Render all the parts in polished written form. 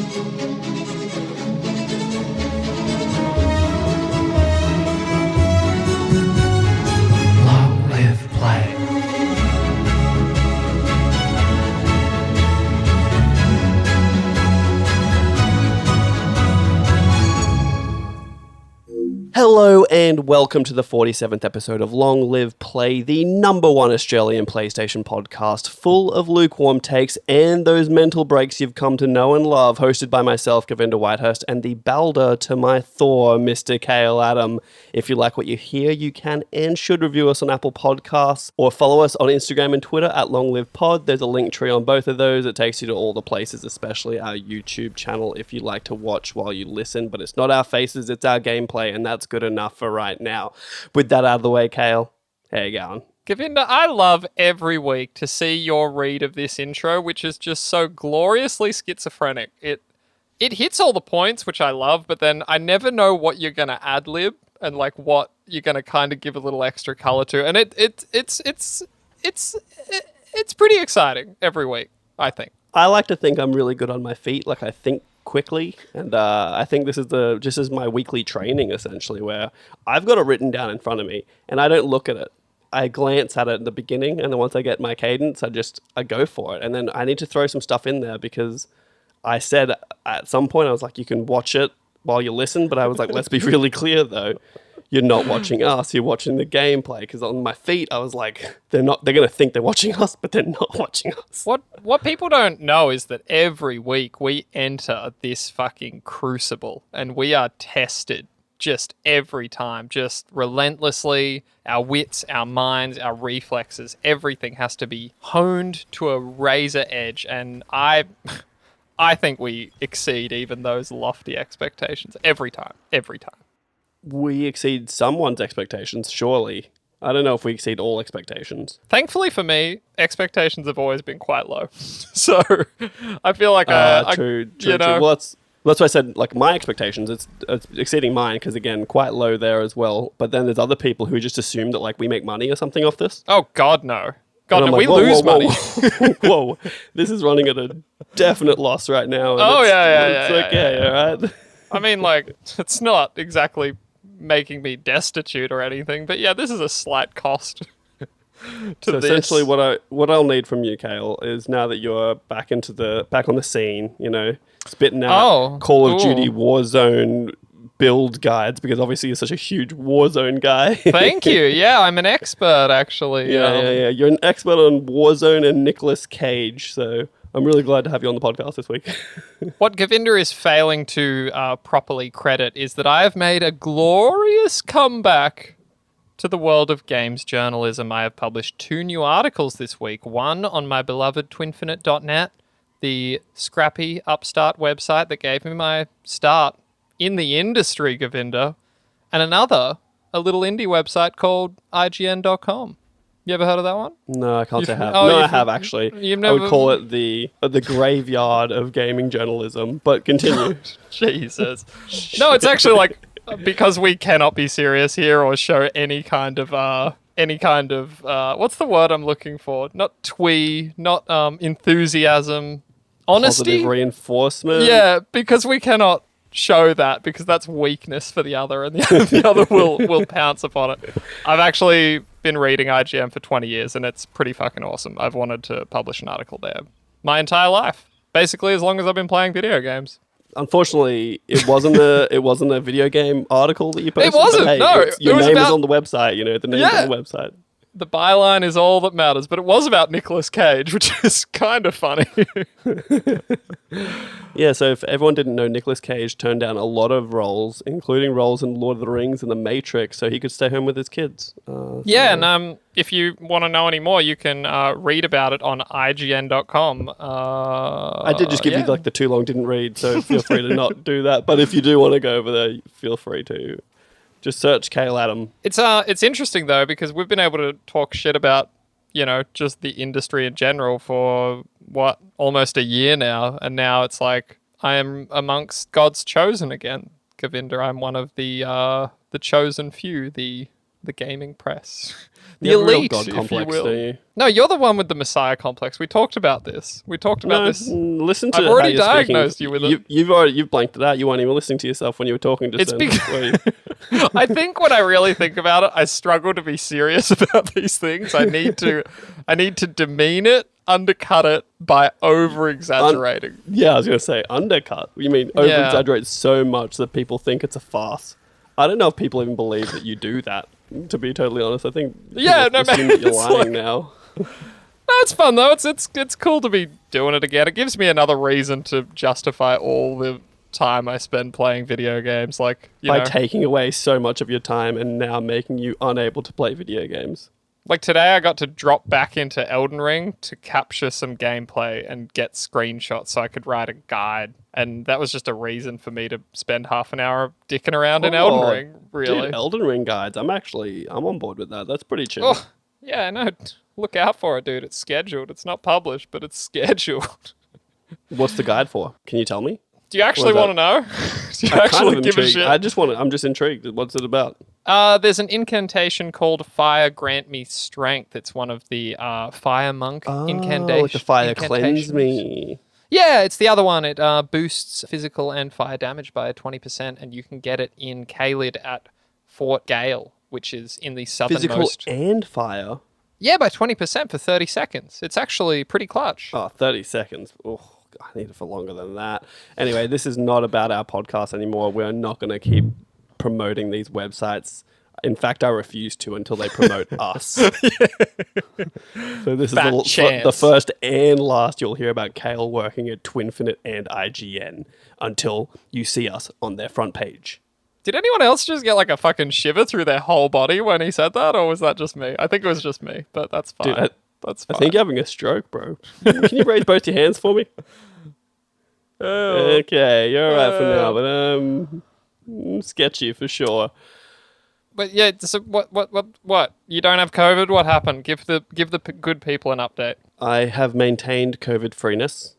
Long live play. Hello and welcome to the 47th episode of Long Live Play, the number one Australian PlayStation podcast, full of lukewarm takes and those mental breaks you've come to know and love, hosted by myself, Govinda Whitehurst, and the Balder to my Thor, Mr. Khayl Adam. If you like what you hear, you can and should review us on Apple Podcasts or follow us on Instagram and Twitter at Long Live Pod. There's a link tree on both of those. It takes you to all the places, especially our YouTube channel if you like to watch while you listen, but it's not our faces, it's our gameplay, and that's good enough for right now. With that out of the way, Khayl, how you going? Govinda, I love every week to see your read of this intro, which is just so gloriously schizophrenic. It hits all the points, which I love, but then I never know what you're going to ad-lib and like what you're going to kind of give a little extra color to. And it's pretty exciting every week, I think. I like to think I'm really good on my feet. Like, I think quickly, and I think this is just as my weekly training, essentially, where I've got it written down in front of me and I don't look at it. I glance at it in the beginning, and then once I get my cadence, I go for it. And then I need to throw some stuff in there because I said at some point, I was like, you can watch it while you listen, but I was like, let's be really clear though. You're not watching us, you're watching the gameplay. Because on my feet, I was like, they're going to think they're watching us, but they're not watching us. What people don't know is that every week we enter this fucking crucible and we are tested just every time, just relentlessly. Our wits, our minds, our reflexes, everything has to be honed to a razor edge. And I think we exceed even those lofty expectations every time. We exceed someone's expectations, surely. I don't know if we exceed all expectations. Thankfully for me, expectations have always been quite low. So I feel like true. You know, Well, that's why I said, like, my expectations, it's exceeding mine, because, again, quite low there as well. But then there's other people who just assume that, like, we make money or something off this. Oh, God, no. God, no, like, we lose money. Whoa, this is running at a definite loss right now. Oh, yeah. It's okay, all right? I mean, like, it's not exactly making me destitute or anything, but yeah, this is a slight cost to this. Essentially, what I'll need from you, Khayl, is now that you're back on the scene, you know, spitting out Call of Duty Warzone build guides, because obviously you're such a huge Warzone guy. Thank you. Yeah, I'm an expert, actually. Yeah. You're an expert on Warzone and Nicolas Cage, so I'm really glad to have you on the podcast this week. What Govinda is failing to properly credit is that I have made a glorious comeback to the world of games journalism. I have published 2 new articles this week. One on my beloved twinfinite.net, the scrappy upstart website that gave me my start in the industry, Govinda, and another, a little indie website called IGN.com. You ever heard of that one? No, I can't say I have. I have, actually. I would call it the graveyard of gaming journalism, but continue. Jesus. No, it's actually like, because we cannot be serious here or show any kind of what's the word I'm looking for? Not twee, not enthusiasm, honesty? Positive reinforcement? Yeah, because we cannot show that, because that's weakness for the other, and the other will pounce upon it. I've actually been reading IGN for 20 years, and it's pretty fucking awesome. I've wanted to publish an article there my entire life, basically as long as I've been playing video games. Unfortunately, it wasn't a video game article that you posted. It wasn't. Hey, no, your name is on the website. You know, the name's on the website. The byline is all that matters, but it was about Nicolas Cage, which is kind of funny. Yeah, so if everyone didn't know, Nicolas Cage turned down a lot of roles, including roles in Lord of the Rings and The Matrix, so he could stay home with his kids. And if you want to know any more, you can read about it on IGN.com. I did just give you like the too long didn't read, so feel free to not do that. But if you do want to go over there, feel free to. Just search Khayl Adam. It's interesting though, because we've been able to talk shit about, you know, just the industry in general for almost a year now, and now it's like I am amongst God's chosen again, Govinda. I'm one of the chosen few, the the gaming press. You The have a real elite, God if complex, you will. don't you? No, you're the one with the Messiah complex. We talked about this. Listen to I've how already you're speaking. diagnosed you with it. You've blanked it out. You weren't even listening to yourself when you were talking to It's Sen. because I think when I really think about it, I struggle to be serious about these things. I need to demean it, undercut it by over exaggerating. Yeah, I was going to say undercut. You mean over exaggerate so much that people think it's a farce. I don't know if people even believe that you do that, to be totally honest. I think assume that you're lying now. No, it's fun though. It's cool to be doing it again. It gives me another reason to justify all the time I spend playing video games. Like by taking away so much of your time and now making you unable to play video games. Like today, I got to drop back into Elden Ring to capture some gameplay and get screenshots so I could write a guide. And that was just a reason for me to spend half an hour dicking around in Elden Ring, really. Dude, Elden Ring guides, I'm on board with that. That's pretty chill. Oh, yeah, no, look out for it, dude. It's scheduled. It's not published, but it's scheduled. What's the guide for? Can you tell me? Do you actually want to know? Do you actually give a shit? I'm just intrigued. What's it about? There's an incantation called Fire Grant Me Strength. It's one of the Fire Monk incantations. Like the fire cleanse me. Yeah, it's the other one. It boosts physical and fire damage by 20%, and you can get it in Khayl at Fort Gale, which is in the southernmost. Physical and fire? Yeah, by 20% for 30 seconds. It's actually pretty clutch. Oh, 30 seconds. Oh, I need it for longer than that. Anyway, this is not about our podcast anymore. We're not going to keep promoting these websites. In fact, I refuse to until they promote us. So this is the first and last you'll hear about Khayl working at Twinfinite and IGN until you see us on their front page. Did anyone else just get like a fucking shiver through their whole body when he said that, or was that just me? I think it was just me, but that's fine. Dude, that's fine. I think you're having a stroke, bro. Can you raise both your hands for me? Oh. Okay, you're alright for now, but sketchy for sure. But yeah, so what? You don't have COVID? What happened? Give the good people an update. I have maintained COVID freeness.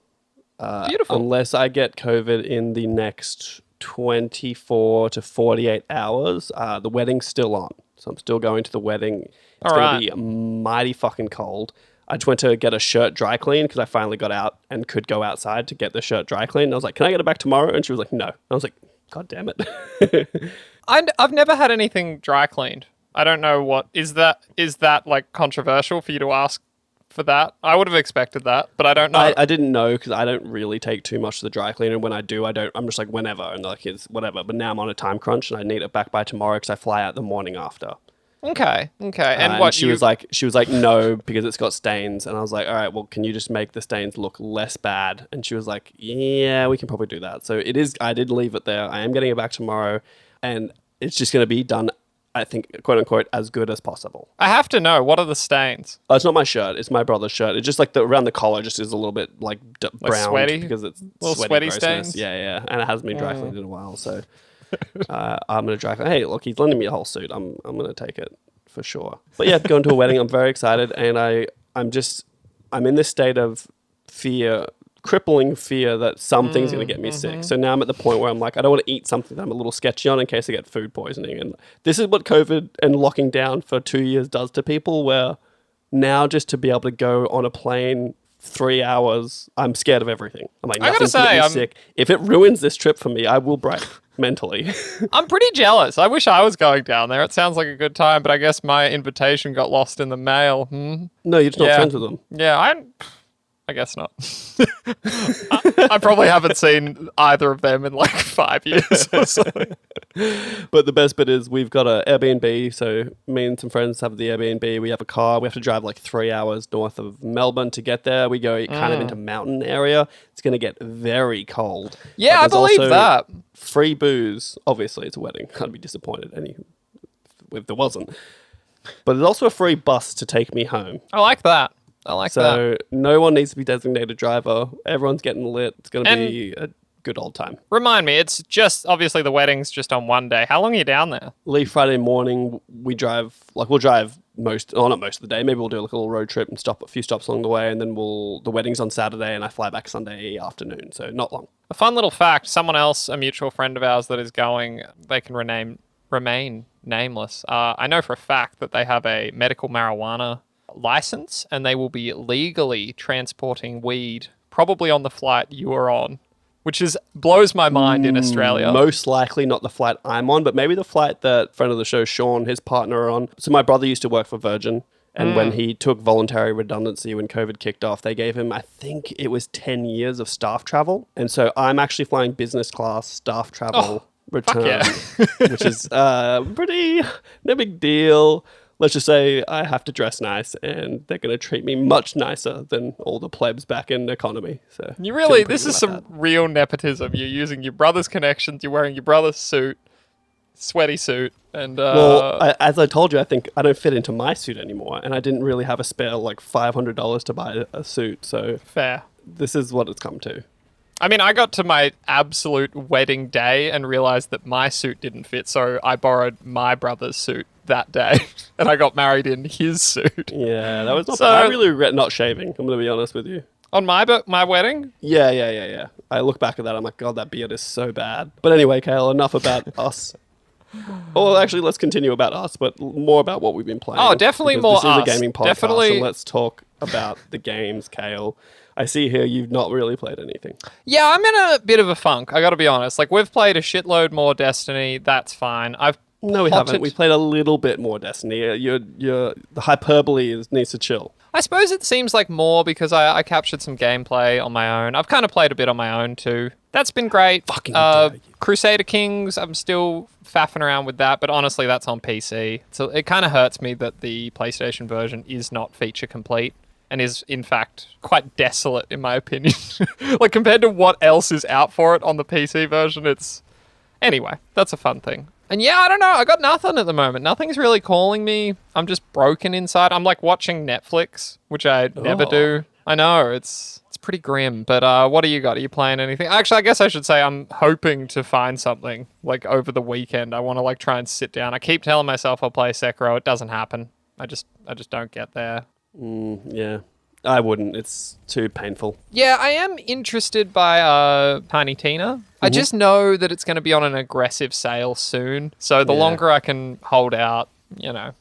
Beautiful. Unless I get COVID in the next 24 to 48 hours. The wedding's still on, so I'm still going to the wedding. It's going to be mighty fucking cold. I just went to get a shirt dry clean because I finally got out and could go outside to get the shirt dry clean. I was like, can I get it back tomorrow? And she was like, no. I was like, God damn it. I've never had anything dry cleaned. I don't know what is that like controversial for you to ask for that? I would have expected that, but I don't know. I didn't know because I don't really take too much to the dry cleaner. When I do, I'm just like whenever and like it's whatever. But now I'm on a time crunch and I need it back by tomorrow because I fly out the morning after. Okay. And what she was like, no, because it's got stains. And I was like, all right, well, can you just make the stains look less bad? And she was like, yeah, we can probably do that. So I did leave it there. I am getting it back tomorrow, and it's just going to be done, I think, quote unquote, as good as possible. I have to know, what are the stains? Oh, it's not my shirt. It's my brother's shirt. It's just like around the collar just is a little bit like brown sweaty? because it's little sweaty stains. Yeah. And it hasn't been dry cleaned in a while. So I'm going to dry clean. Hey, look, he's lending me a whole suit. I'm going to take it for sure. But yeah, going to a wedding, I'm very excited. And I'm in this state of fear, crippling fear that something's going to get me sick. So now I'm at the point where I'm like, I don't want to eat something that I'm a little sketchy on in case I get food poisoning. And this is what COVID and locking down for 2 years does to people, where now just to be able to go on a plane 3 hours, I'm scared of everything. I'm like, nothing's going to get me sick. If it ruins this trip for me, I will break mentally. I'm pretty jealous. I wish I was going down there. It sounds like a good time, but I guess my invitation got lost in the mail. No, you're just not friends with them. Yeah, I guess not. I probably haven't seen either of them in like 5 years or something. But the best bit is we've got an Airbnb. So me and some friends have the Airbnb. We have a car. We have to drive like 3 hours north of Melbourne to get there. We go kind of into mountain area. It's going to get very cold. Yeah, I believe that. Free booze. Obviously, it's a wedding. I'd be disappointed if there wasn't. But there's also a free bus to take me home. I like that. So no one needs to be designated driver. Everyone's getting lit. It's going to be a good old time. Remind me, it's just, obviously the wedding's just on one day. How long are you down there? Leave Friday morning. We'll drive not most of the day. Maybe we'll do like a little road trip and stop a few stops along the way. And then the wedding's on Saturday and I fly back Sunday afternoon. So not long. A fun little fact, someone else, a mutual friend of ours that is going, they can rename remain nameless. I know for a fact that they have a medical marijuana license and they will be legally transporting weed probably on the flight you are on, which blows my mind in Australia. Most likely not the flight I'm on, but maybe the flight that friend of the show, Sean, his partner, are on. So my brother used to work for Virgin. And when he took voluntary redundancy when COVID kicked off, they gave him, I think it was 10 years of staff travel. And so I'm actually flying business class staff travel return, which is pretty no big deal. Let's just say I have to dress nice and they're going to treat me much nicer than all the plebs back in economy. So this is some real nepotism. You're using your brother's connections. You're wearing your brother's suit, sweaty suit. And as I told you, I think I don't fit into my suit anymore, and I didn't really have a spare like $500 to buy a suit. So fair. This is what it's come to. I mean, I got to my absolute wedding day and realized that my suit didn't fit, so I borrowed my brother's suit that day, and I got married in his suit. Yeah, that was not bad. I really regret not shaving. I'm going to be honest with you. On my wedding? Yeah. I look back at that, I'm like, God, that beard is so bad. But anyway, Khayl, enough about us. Well, actually, let's continue about us, but more about what we've been playing. Oh, definitely more us. This is a gaming podcast, definitely. So let's talk about the games, Khayl. I see here you've not really played anything. Yeah, I'm in a bit of a funk, I gotta be honest. Like, we've played a shitload more Destiny, that's fine. No, we haven't. We played a little bit more Destiny. The hyperbole needs to chill. I suppose it seems like more because I captured some gameplay on my own. I've kind of played a bit on my own too. That's been great. Fucking dare you. Crusader Kings, I'm still faffing around with that, but honestly, that's on PC. So it kind of hurts me that the PlayStation version is not feature complete and is, in fact, quite desolate, in my opinion. Like, compared to what else is out for it on the PC version, it's... Anyway, that's a fun thing. And yeah, I don't know. I got nothing at the moment. Nothing's really calling me. I'm just broken inside. I'm like watching Netflix, which I never do. I know, it's pretty grim. But what do you got? Are you playing anything? Actually, I guess I should say I'm hoping to find something like over the weekend. I want to like try and sit down. I keep telling myself I'll play Sekiro. It doesn't happen. I just don't get there. Yeah. I wouldn't. It's too painful. Yeah, I am interested by Tiny Tina. I just know that it's going to be on an aggressive sale soon. So the longer I can hold out,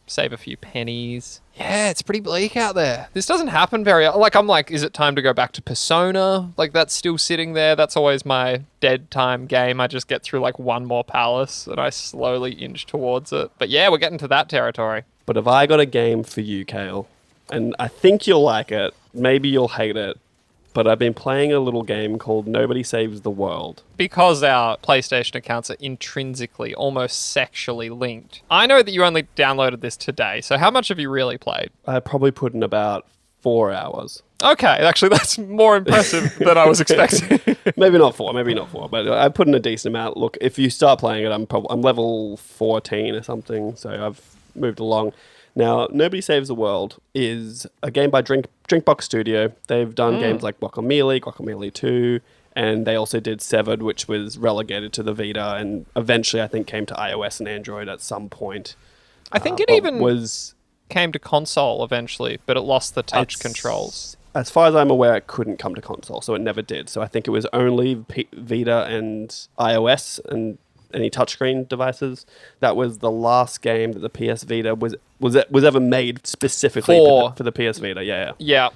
save a few pennies. Yeah, it's pretty bleak out there. This doesn't happen I'm like, is it time to go back to Persona? Like, that's still sitting there. That's always my dead time game. I just get through like one more palace and I slowly inch towards it. But yeah, we're getting to that territory. But have I got a game for you, Khayl? And I think you'll like it. Maybe you'll hate it. But I've been playing a little game called Nobody Saves the World. Because our PlayStation accounts are intrinsically, almost sexually linked. I know that you only downloaded this today, so how much have you really played? I probably put in about 4 hours. Okay, actually that's more impressive than I was expecting. maybe not four, but I put in a decent amount. Look, if you start playing it, I'm level 14 or something, so I've moved along. Now, Nobody Saves the World is a game by Drinkbox Studio. They've done games like Guacamelee 2, and they also did Severed, which was relegated to the Vita, and eventually I think came to iOS and Android at some point. I think it even came to console eventually, but it lost the touch controls. As far as I'm aware, it couldn't come to console, so it never did. So I think it was only Vita and iOS and any touchscreen devices. That was the last game that the PS Vita was ever made specifically for the PS Vita. Yeah.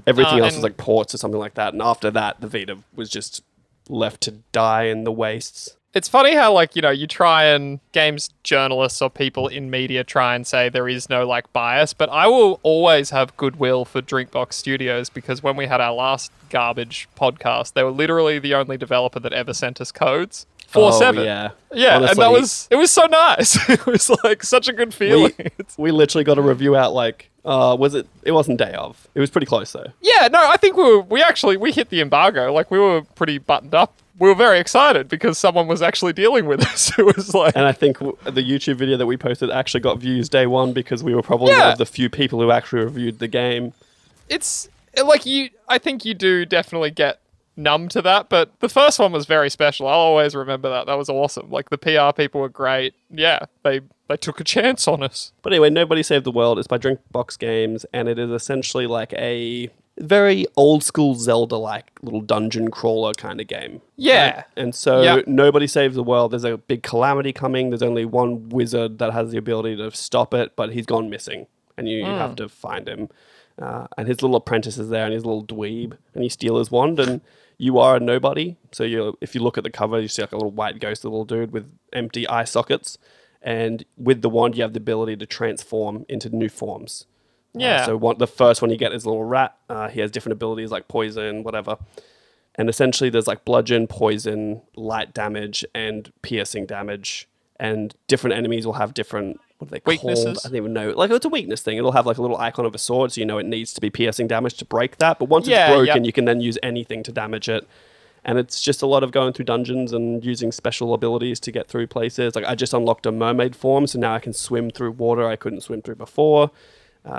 Everything else was like ports or something like that. And after that, the Vita was just left to die in the wastes. It's funny how, like, you try and games journalists or people in media try and say there is no, like, bias, but I will always have goodwill for Drinkbox Studios because when we had our last garbage podcast, they were literally the only developer that ever sent us codes. 4-7. Yeah, honestly, and it was so nice. It was like such a good feeling. We literally got a review out like, it wasn't day of. It was pretty close though. Yeah, no, I think we hit the embargo. Like, we were pretty buttoned up. We were very excited because someone was actually dealing with us. It was like... And I think the YouTube video that we posted actually got views day one because we were probably one of the few people who actually reviewed the game. It's like I think you do definitely get numb to that, but the first one was very special. I'll always remember that. That was awesome. Like, the PR people were great. Yeah, they took a chance on us. But anyway, Nobody Saved the World is by Drinkbox Games, and it is essentially like very old school Zelda-like little dungeon crawler kind of game. Yeah. Right? And so nobody saves the world. There's a big calamity coming. There's only one wizard that has the ability to stop it, but he's gone missing, and you have to find him. And his little apprentice is there, and he's a little dweeb, and you steal his wand, and you are a nobody. So if you look at the cover, you see like a little white ghost little dude with empty eye sockets, and with the wand, you have the ability to transform into new forms. Yeah. So the first one you get is a little rat. He has different abilities like poison, whatever. And essentially there's like bludgeon, poison, light damage, and piercing damage. And different enemies will have different, what are they weaknesses? called? I don't even know. Like, it's a weakness thing. It'll have like a little icon of a sword, so you know it needs to be piercing damage to break that. But once it's broken, you can then use anything to damage it. And it's just a lot of going through dungeons and using special abilities to get through places. Like, I just unlocked a mermaid form, so now I can swim through water I couldn't swim through before.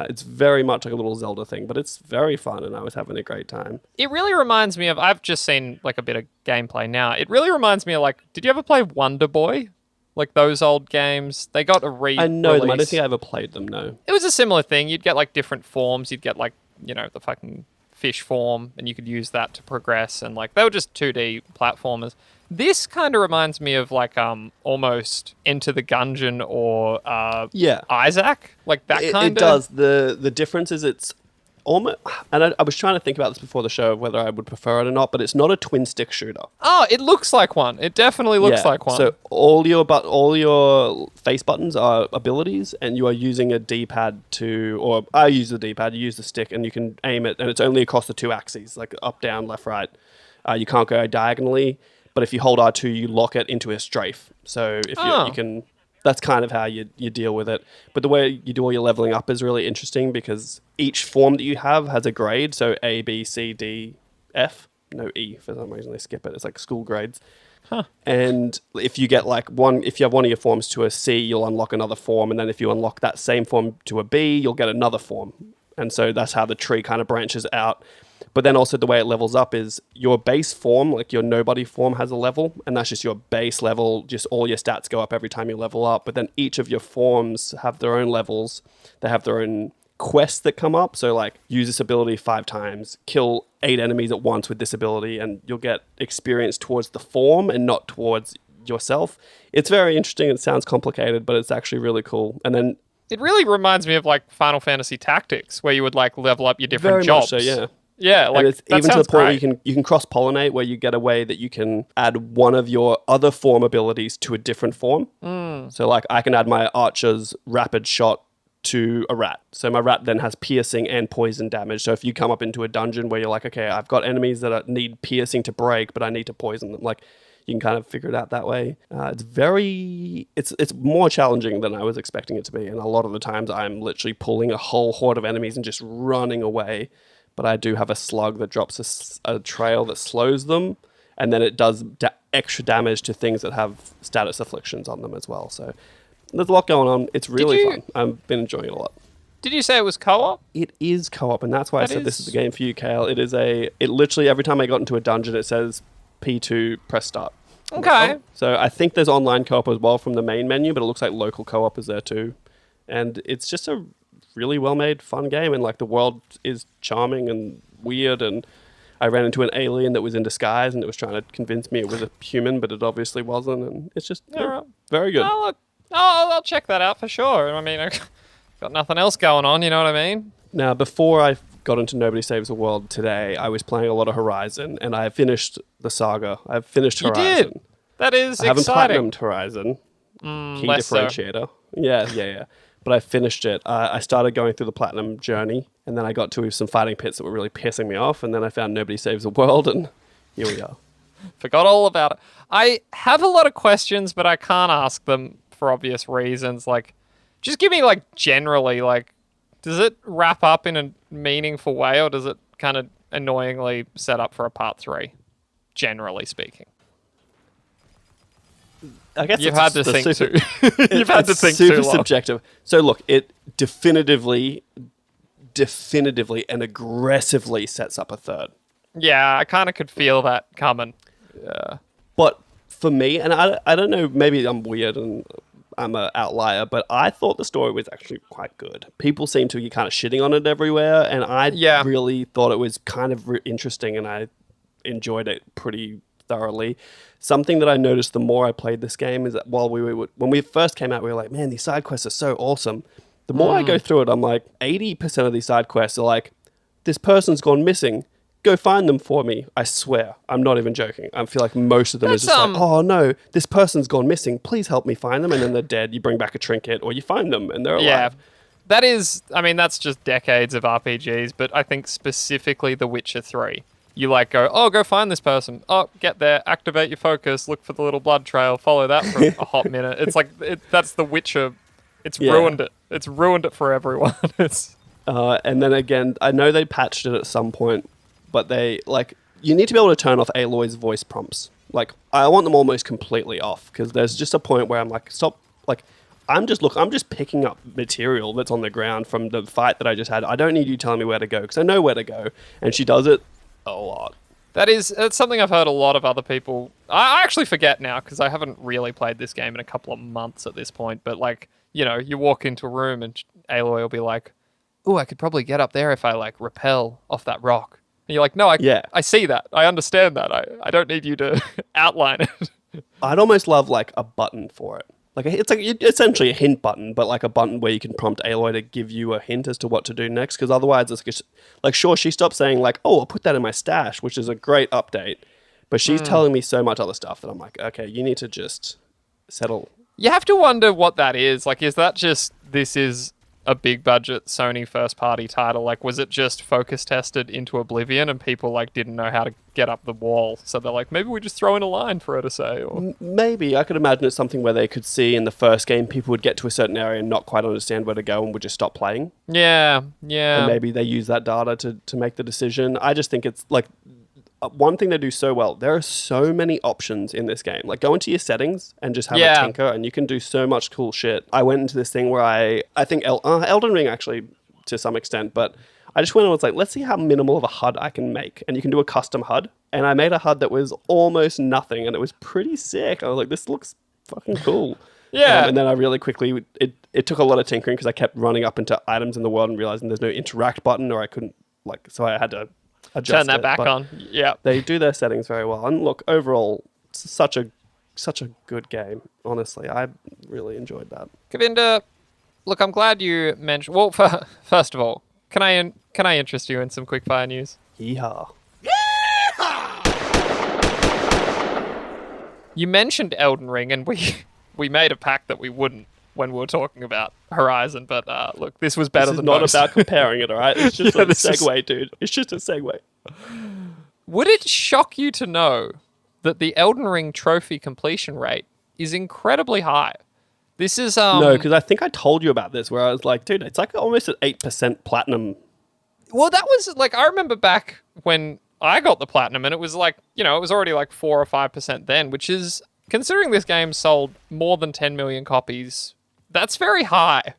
It's very much like a little Zelda thing, but it's very fun, and I was having a great time. It really reminds me of, I've just seen like a bit of gameplay now. It really reminds me of like, did you ever play Wonder Boy? Like those old games? They got a re-release. I know them. I don't think I ever played them, no. It was a similar thing. You'd get like different forms. You'd get like, you know, the fucking fish form, and you could use that to progress. And like, they were just 2D platformers. This kind of reminds me of like almost Enter the Gungeon or Isaac, like that kind of. It does. The difference is it's almost, and I was trying to think about this before the show of whether I would prefer it or not, but it's not a twin stick shooter. Oh, it looks like one. It definitely looks like one. So all your face buttons are abilities, and you are using a D-pad or I use the D-pad. You use the stick, and you can aim it, and it's only across the two axes, like up, down, left, right. You can't go diagonally. But if you hold R2, you lock it into a strafe. So if you can, that's kind of how you deal with it. But the way you do all your leveling up is really interesting because each form that you have has a grade. So A, B, C, D, F. No E, for some reason they skip it. It's like school grades. Huh. And if you get if you have one of your forms to a C, you'll unlock another form. And then if you unlock that same form to a B, you'll get another form. And so that's how the tree kind of branches out. But then also the way it levels up is your base form, like your nobody form has a level, and that's just your base level. Just all your stats go up every time you level up. But then each of your forms have their own levels. They have their own quests that come up. So like use this ability 5 times, kill 8 enemies at once with this ability, and you'll get experience towards the form and not towards yourself. It's very interesting. It sounds complicated, but it's actually really cool. And then it really reminds me of like Final Fantasy Tactics, where you would like level up your different jobs. Much so, yeah. Yeah, like and it's that even to the point great. where you can cross-pollinate, where you get a way that you can add one of your other form abilities to a different form. So like I can add my archer's rapid shot to a rat. So my rat then has piercing and poison damage. So if you come up into a dungeon where you're like, okay, I've got enemies that need piercing to break, but I need to poison them, like you can kind of figure it out that way. It's more challenging than I was expecting it to be. And a lot of the times I'm literally pulling a whole horde of enemies and just running away. But I do have a slug that drops a trail that slows them, and then it does extra damage to things that have status afflictions on them as well. So there's a lot going on. It's really fun. I've been enjoying it a lot. Did you say it was co-op? It is co-op, and that's why I said this is the game for you, Khayl. It literally, every time I got into a dungeon, it says P2, press start. Okay. So I think there's online co-op as well from the main menu, but it looks like local co-op is there too. And it's just a really well-made, fun game, and like the world is charming and weird, and I ran into an alien that was in disguise, and it was trying to convince me it was a human, but it obviously wasn't, and it's just very good. Oh, look. I'll check that out for sure. I mean, I've got nothing else going on, you know what I mean? Now, before I got into Nobody Saves the World today, I was playing a lot of Horizon, and I finished the saga. I've finished Horizon. You did? That is I haven't exciting. platinumed Horizon. Key less so. differentiator. Yeah. But I finished it. I started going through the platinum journey, and then I got to some fighting pits that were really pissing me off, and then I found Nobody Saves the World, and here we are. Forgot all about it. I have a lot of questions, but I can't ask them for obvious reasons. Like, just give me, like, generally, like, does it wrap up in a meaningful way, or does it kind of annoyingly set up for a part 3, generally speaking? I guess You've had to think too. You've had to think too long. Super subjective. So look, it definitively and aggressively sets up a third. Yeah, I kind of could feel that coming. Yeah. But for me, and I don't know, maybe I'm weird, and I'm an outlier, but I thought the story was actually quite good. People seem to be kind of shitting on it everywhere, and I really thought it was kind of interesting, and I enjoyed it pretty thoroughly. Something that I noticed the more I played this game is that when we first came out, we were like, man, these side quests are so awesome. The more I go through it, I'm like, 80% of these side quests are like, this person's gone missing. Go find them for me. I swear. I'm not even joking. I feel like most of them is just like, oh no, this person's gone missing. Please help me find them. And then they're dead. You bring back a trinket or you find them and they're alive. That is, I mean, that's just decades of RPGs, but I think specifically The Witcher 3. You like go find this person. Oh, get there, activate your focus, look for the little blood trail, follow that for a hot minute. It's like, that's The Witcher. It's ruined it. It's ruined it for everyone. And then again, I know they patched it at some point, but you need to be able to turn off Aloy's voice prompts. Like, I want them almost completely off, because there's just a point where I'm like, stop, like, I'm just picking up material that's on the ground from the fight that I just had. I don't need you telling me where to go, because I know where to go. And she does it a lot. That's something I've heard a lot of other people. I actually forget now, because I haven't really played this game in a couple of months at this point. But, like, you know, you walk into a room and Aloy will be like, oh, I could probably get up there if I, like, rappel off that rock. And you're like, no, I see that. I understand that. I don't need you to outline it. I'd almost love, like, a button for it. Like, it's essentially a hint button, but like a button where you can prompt Aloy to give you a hint as to what to do next. Because otherwise, it's like, sure, she stopped saying, like, oh, I'll put that in my stash, which is a great update. But she's telling me so much other stuff that I'm like, okay, you need to just settle. You have to wonder what that is. Like, is that just, this is a big budget Sony first party title? Like, was it just focus tested into oblivion and people like didn't know how to get up the wall, so they're like, maybe we just throw in a line for her to say? Or maybe I could imagine it's something where they could see in the first game people would get to a certain area and not quite understand where to go and would just stop playing. And maybe they use that data to make the decision. I just think it's like one thing they do so well. There are so many options in this game. Like, go into your settings and just have a tinker, and you can do so much cool shit. I went into this thing where I think Elden Ring actually to some extent, but I just went and was like, let's see how minimal of a HUD I can make. And you can do a custom HUD. And I made a HUD that was almost nothing, and it was pretty sick. I was like, this looks fucking cool. And then I really quickly, it took a lot of tinkering because I kept running up into items in the world and realizing there's no interact button, or I couldn't, like, so I had to turn that back on. Yeah, they do their settings very well. And look, overall, it's such a good game. Honestly, I really enjoyed that. Govinda, look, I'm glad you mentioned. Well, first of all, can I interest you in some quickfire news? Yeehaw! You mentioned Elden Ring, and we made a pact that we wouldn't when we were talking about Horizon, but look, this was better than most. This is not about comparing it, all right? It's just a segue, dude. It's just a segue. Would it shock you to know that the Elden Ring trophy completion rate is incredibly high? This is... No, because I think I told you about this, where I was like, dude, it's like almost at 8% platinum. Well, that was, like, I remember back when I got the platinum, and it was like, you know, it was already like 4 or 5% then, which is, considering this game sold more than 10 million copies... That's very high.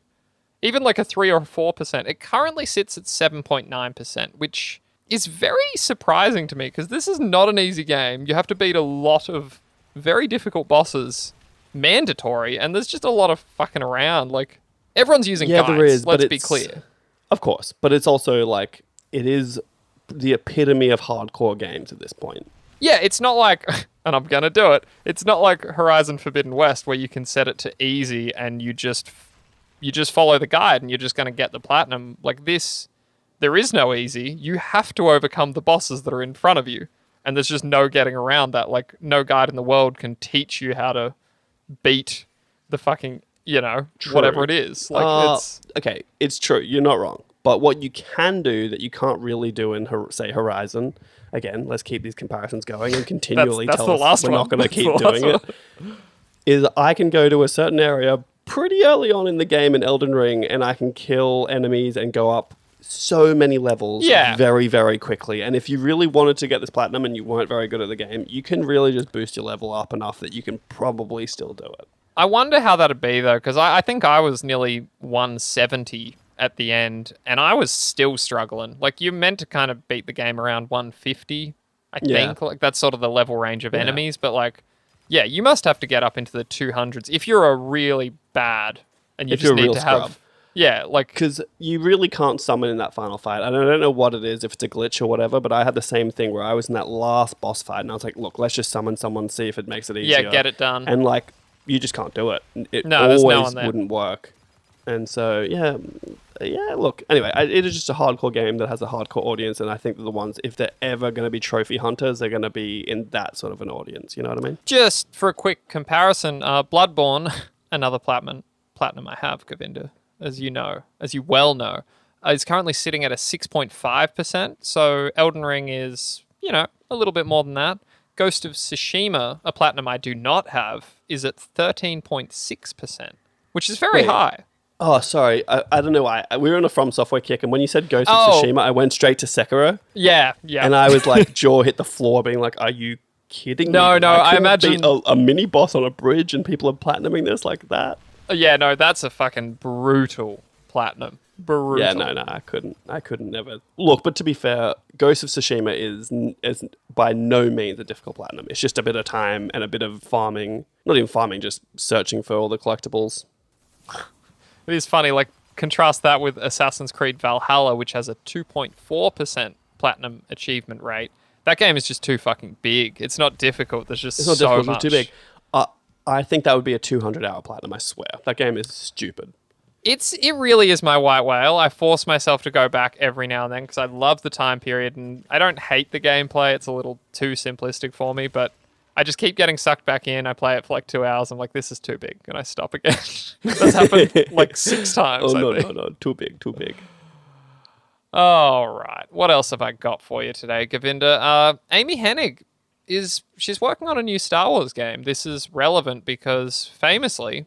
Even like a 3 or 4%. It currently sits at 7.9%, which is very surprising to me because this is not an easy game. You have to beat a lot of very difficult bosses, mandatory, and there's just a lot of fucking around. Like, everyone's using guides, there is, let's be clear. Of course, but it's also like, it is the epitome of hardcore games at this point. Yeah, it's not like, and I'm going to do it, it's not like Horizon Forbidden West where you can set it to easy and you just follow the guide and you're just going to get the platinum. Like this, there is no easy. You have to overcome the bosses that are in front of you. And there's just no getting around that. Like, no guide in the world can teach you how to beat the fucking, you know, whatever it is. Like, okay, it's true. You're not wrong. But what you can do that you can't really do in, say, Horizon... Again, let's keep these comparisons going and continually tell us we're not going to keep doing it. Is I can go to a certain area pretty early on in the game in Elden Ring and I can kill enemies and go up so many levels very, very quickly. And if you really wanted to get this platinum and you weren't very good at the game, you can really just boost your level up enough that you can probably still do it. I wonder how that'd be, though, because I think I was nearly 170 at the end, and I was still struggling. Like, you're meant to kind of beat the game around 150, I think. Like, that's sort of the level range of enemies, but, like, Yeah, you must have to get up into the 200s if you're a really bad and you If just you're a need real to scrub. have. Yeah, like. Because you really can't summon in that final fight. And I don't know what it is, if it's a glitch or whatever, but I had the same thing where I was in that last boss fight and I was like, look, let's just summon someone, see if it makes it easier. Yeah, get it done. And like, you just can't do it. It No, there's no always one there. wouldn't work. And so, yeah, look. Anyway, it is just a hardcore game that has a hardcore audience. And I think that the ones, if they're ever going to be trophy hunters, they're going to be in that sort of an audience. You know what I mean? Just for a quick comparison, Bloodborne, another platinum I have, Govinda, as you well know, is currently sitting at a 6.5%. So Elden Ring is, a little bit more than that. Ghost of Tsushima, a platinum I do not have, is at 13.6%, which is very high. Oh, sorry. I don't know why. We were on a From Software kick, and when you said Ghost of Oh. Tsushima, I went straight to Sekiro. Yeah. And I was like, jaw hit the floor, being like, are you kidding me? No, I couldn't imagine- beat a mini boss on a bridge and people are platinuming this like that. Yeah, no, that's a fucking brutal platinum. Brutal. Yeah, no, I couldn't never. Look, but to be fair, Ghost of Tsushima is by no means a difficult platinum. It's just a bit of time and a bit of farming. Not even farming, just searching for all the collectibles. It is funny, like, contrast that with Assassin's Creed Valhalla, which has a 2.4% platinum achievement rate. That game is just too fucking big. It's not difficult. There's just It's not so difficult, much. it's too big. I think that would be a 200-hour platinum, I swear. That game is stupid. It really is my white whale. I force myself to go back every now and then because I love the time period and I don't hate the gameplay. It's a little too simplistic for me, but I just keep getting sucked back in. I play it for like 2 hours. I'm like, this is too big. And I stop again. That's happened like 6 times. Oh, I think. no. Too big. All right. What else have I got for you today, Govinda? Amy Hennig she's working on a new Star Wars game. This is relevant because famously,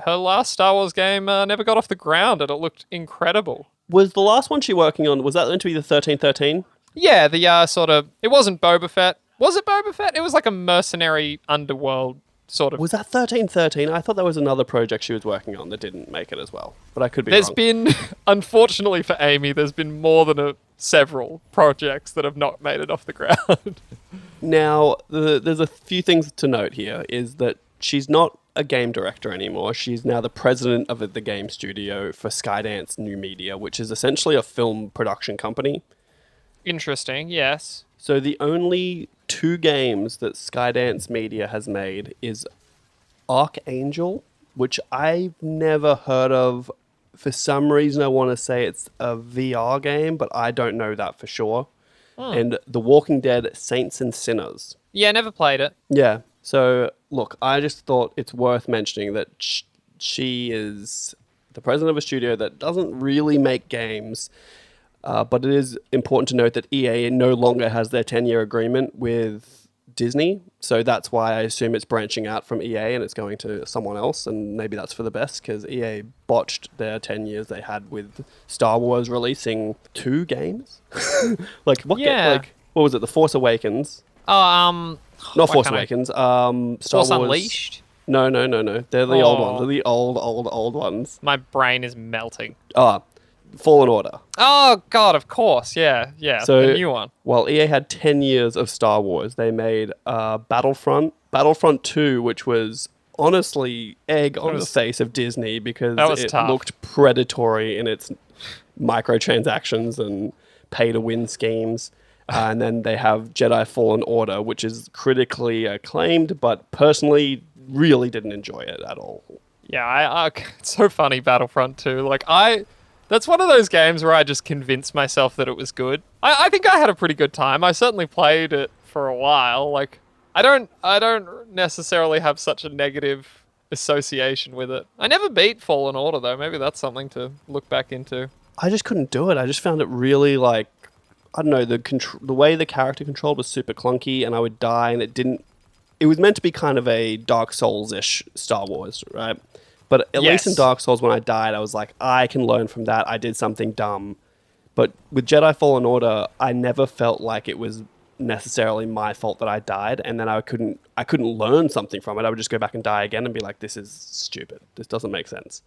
her last Star Wars game never got off the ground and it looked incredible. Was the last one she working on, was that meant to be the 1313? Yeah, the sort of, it wasn't Boba Fett. Was it Boba Fett? It was like a mercenary underworld sort of. Was that 1313? I thought that was another project she was working on that didn't make it as well. But I could be There's wrong. been, unfortunately for Amy, there's been more than several projects that have not made it off the ground. Now, there's a few things to note here, is that she's not a game director anymore. She's now the president of the game studio for Skydance New Media, which is essentially a film production company. Interesting, yes. So the only 2 games that Skydance Media has made is Archangel, which I've never heard of. For some reason, I want to say it's a VR game, but I don't know that for sure. And The Walking Dead Saints and Sinners. Yeah, never played it. Yeah. So, look, I just thought it's worth mentioning that she is the president of a studio that doesn't really make games, but it is important to note that EA no longer has their 10-year agreement with Disney. So that's why I assume it's branching out from EA and it's going to someone else. And maybe that's for the best because EA botched their 10 years they had with Star Wars releasing 2 games. Like, what was it? The Force Awakens. Oh, Not Force Awakens. Star Force Wars. Unleashed? No. They're the old ones. They're the old ones. My brain is melting. Fallen Order. Oh, God, of course. Yeah, So, the new one. While EA had 10 years of Star Wars, they made Battlefront 2, which was honestly egg on the face of Disney because it tough. looked predatory in its microtransactions and pay-to-win schemes. And then they have Jedi Fallen Order, which is critically acclaimed, but personally really didn't enjoy it at all. Yeah, it's so funny, Battlefront 2. Like, that's one of those games where I just convinced myself that it was good. I think I had a pretty good time. I certainly played it for a while. Like, I don't necessarily have such a negative association with it. I never beat Fallen Order, though. Maybe that's something to look back into. I just couldn't do it. I just found it really, like, I don't know, the way the character controlled was super clunky and I would die and it was meant to be kind of a Dark Souls-ish Star Wars, right? But at least in Dark Souls, when I died, I was like, I can learn from that. I did something dumb. But with Jedi Fallen Order, I never felt like it was necessarily my fault that I died. And then I couldn't learn something from it. I would just go back and die again and be like, this is stupid. This doesn't make sense.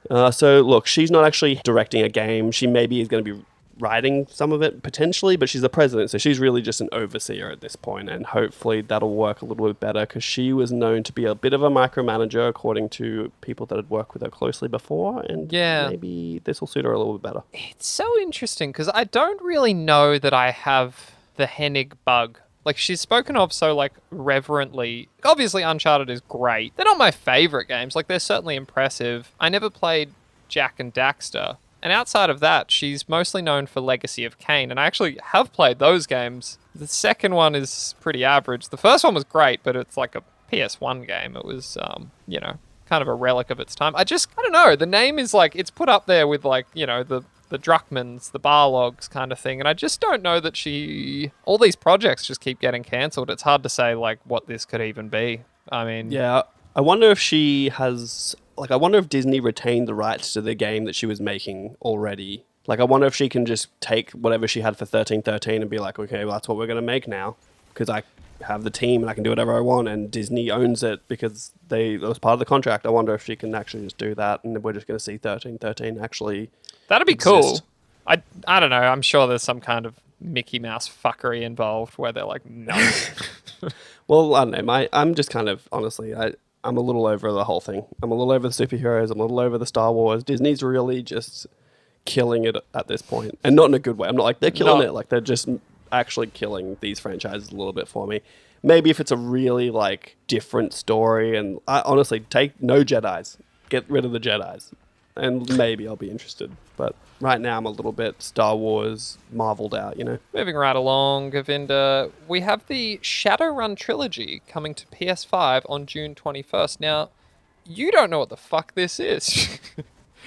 So look, she's not actually directing a game. She maybe is going to be writing some of it potentially, but she's the president, so she's really just an overseer at this point, and hopefully that'll work a little bit better because she was known to be a bit of a micromanager according to people that had worked with her closely before, and maybe this will suit her a little bit better. It's so interesting because I don't really know that I have the Hennig bug. Like, she's spoken of so, like, reverently. Obviously, Uncharted is great. They're not my favorite games. Like, they're certainly impressive. I never played Jak and Daxter. And outside of that, she's mostly known for Legacy of Kain. And I actually have played those games. The second one is pretty average. The first one was great, but it's like a PS1 game. It was, kind of a relic of its time. I don't know. The name is, like, it's put up there with, like, the Druckmans, the Barlogs kind of thing. And I just don't know that all these projects just keep getting cancelled. It's hard to say, like, what this could even be. I mean... Yeah, I wonder if she has... Like, I wonder if Disney retained the rights to the game that she was making already. Like, I wonder if she can just take whatever she had for 1313 and be like, okay, well, that's what we're going to make now. Because I have the team and I can do whatever I want, and Disney owns it because it was part of the contract. I wonder if she can actually just do that, and we're just going to see 1313 actually... That'd be exist. Cool. I don't know. I'm sure there's some kind of Mickey Mouse fuckery involved where they're like, no. Well, I don't know. I'm just kind of, honestly, I'm a little over the whole thing. I'm a little over the superheroes. I'm a little over the Star Wars. Disney's really just killing it at this point. And not in a good way. I'm not like they're killing it. Like, they're just actually killing these franchises a little bit for me. Maybe if it's a really, like, different story. And honestly, take no Jedis. Get rid of the Jedis. And maybe I'll be interested. But right now I'm a little bit Star Wars marveled out, Moving right along, Govinda, we have the Shadowrun trilogy coming to PS5 on June 21st. Now, you don't know what the fuck this is.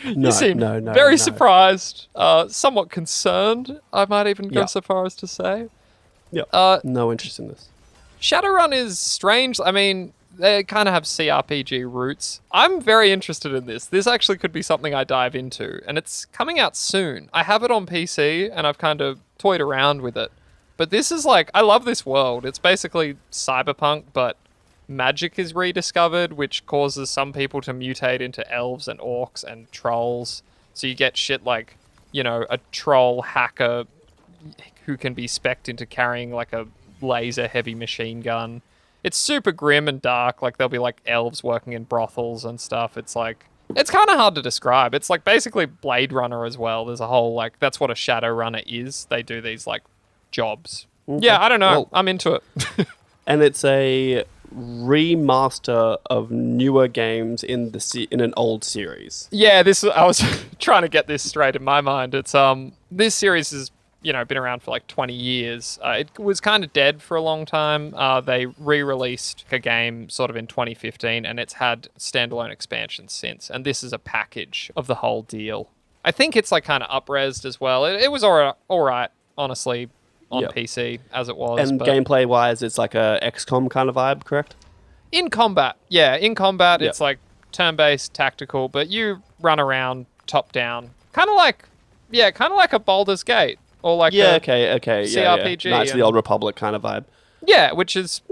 You seem very surprised, somewhat concerned, I might even go so far as to say. Yeah. No interest in this. Shadowrun is strange. I mean... They kind of have CRPG roots. I'm very interested in this. This actually could be something I dive into, and it's coming out soon. I have it on PC, and I've kind of toyed around with it. But this is like, I love this world. It's basically cyberpunk, but magic is rediscovered, which causes some people to mutate into elves and orcs and trolls. So you get shit like, a troll hacker who can be spec'd into carrying like a laser heavy machine gun. It's super grim and dark. Like, there'll be, like, elves working in brothels and stuff. It's, like... It's kind of hard to describe. It's, like, basically Blade Runner as well. There's a whole, like... That's what a Shadowrunner is. They do these, like, jobs. Okay. Yeah, I don't know. Well, I'm into it. And it's a remaster of newer games in an old series. Yeah, I was trying to get this straight in my mind. It's, this series is... been around for like 20 years. It was kind of dead for a long time. They re-released a game sort of in 2015, and it's had standalone expansions since. And this is a package of the whole deal. I think it's like kind of up-resed as well. It was all right, honestly, on PC as it was. And gameplay-wise, it's like a XCOM kind of vibe, correct? In combat, it's like turn-based, tactical, but you run around top-down. Kind of like a Baldur's Gate. Or like CRPG. Yeah. Knights of the Old Republic kind of vibe. Yeah, which is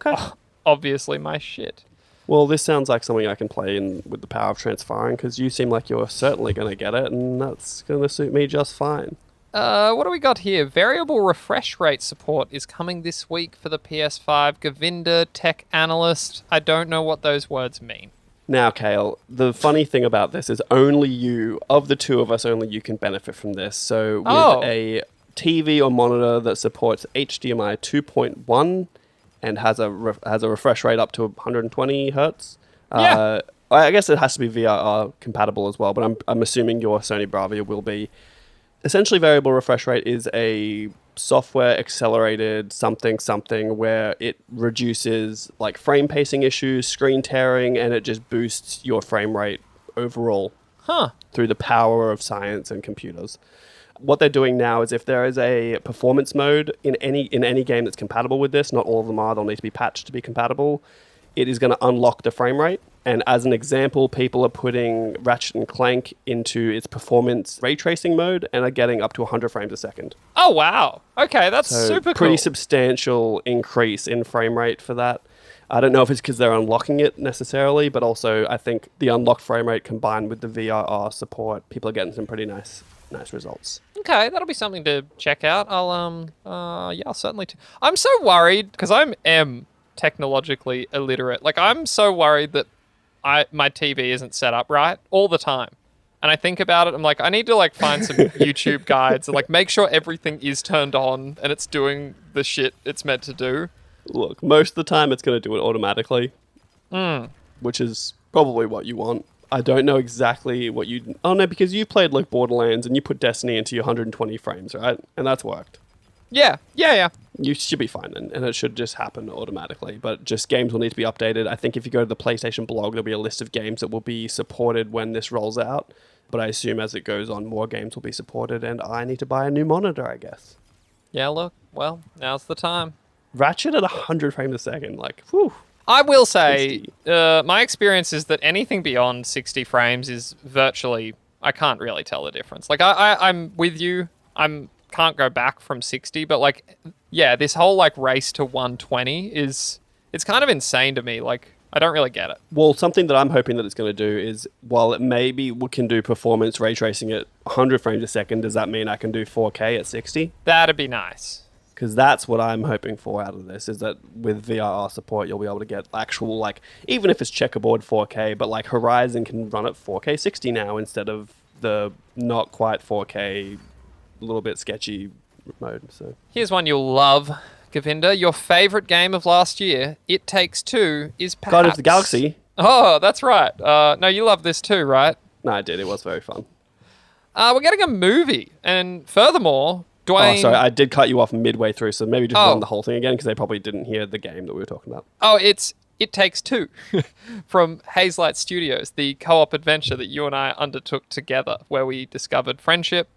obviously my shit. Well, this sounds like something I can play in with the power of transferring, because you seem like you're certainly going to get it, and that's going to suit me just fine. What do we got here? Variable refresh rate support is coming this week for the PS5. Govinda, tech analyst. I don't know what those words mean. Now, Khayl, the funny thing about this is only you, of the two of us, only you can benefit from this. So with a TV or monitor that supports HDMI 2.1 and has a refresh rate up to 120 hertz. I guess it has to be VRR compatible as well, but I'm assuming your Sony Bravia will be. Essentially, variable refresh rate is a software accelerated something where it reduces like frame pacing issues, screen tearing, and it just boosts your frame rate overall through the power of science and computers. What they're doing now is if there is a performance mode in any game that's compatible with this, not all of them are, they'll need to be patched to be compatible, it is going to unlock the frame rate. And as an example, people are putting Ratchet & Clank into its performance ray tracing mode and are getting up to 100 frames a second. Oh, wow. Okay, that's super cool. Pretty substantial increase in frame rate for that. I don't know if it's because they're unlocking it necessarily, but also I think the unlocked frame rate combined with the VRR support, people are getting some pretty nice results. Okay, that'll be something to check out. I'll certainly. I'm so worried because I am technologically illiterate. Like, I'm so worried that my TV isn't set up right all the time. And I think about it, I'm like, I need to like find some YouTube guides and like make sure everything is turned on and it's doing the shit it's meant to do. Look, most of the time it's going to do it automatically, which is probably what you want. I don't know exactly what you... Oh, no, because you played like Borderlands and you put Destiny into your 120 frames, right? And that's worked. Yeah. You should be fine, and it should just happen automatically. But just games will need to be updated. I think if you go to the PlayStation blog, there'll be a list of games that will be supported when this rolls out. But I assume as it goes on, more games will be supported, and I need to buy a new monitor, I guess. Yeah, look, well, now's the time. Ratchet at 100 frames a second, like, whew. I will say, my experience is that anything beyond 60 frames is virtually... I can't really tell the difference. Like, I'm with you. Can't go back from 60, but like, yeah, this whole like race to 120 it's kind of insane to me. Like, I don't really get it. Well, something that I'm hoping that it's going to do is, while it maybe can do performance ray tracing at 100 frames a second, does that mean I can do 4K at 60? That'd be nice. Because that's what I'm hoping for out of this, is that with VRR support, you'll be able to get actual, like, even if it's checkerboard 4K, but like Horizon can run at 4K 60 now instead of the not quite 4K, a little bit sketchy mode. So here's one you'll love, Govinda. Your favorite game of last year, It Takes Two, is perhaps... Guardians of the Galaxy. Oh, that's right. No, you love this too, right? No, I did. It was very fun. We're getting a movie, and furthermore, Dwayne... Oh, sorry, I did cut you off midway through, so maybe just run the whole thing again, because they probably didn't hear the game that we were talking about. Oh, it's It Takes Two from Hazelight Studios, the co-op adventure that you and I undertook together, where we discovered friendship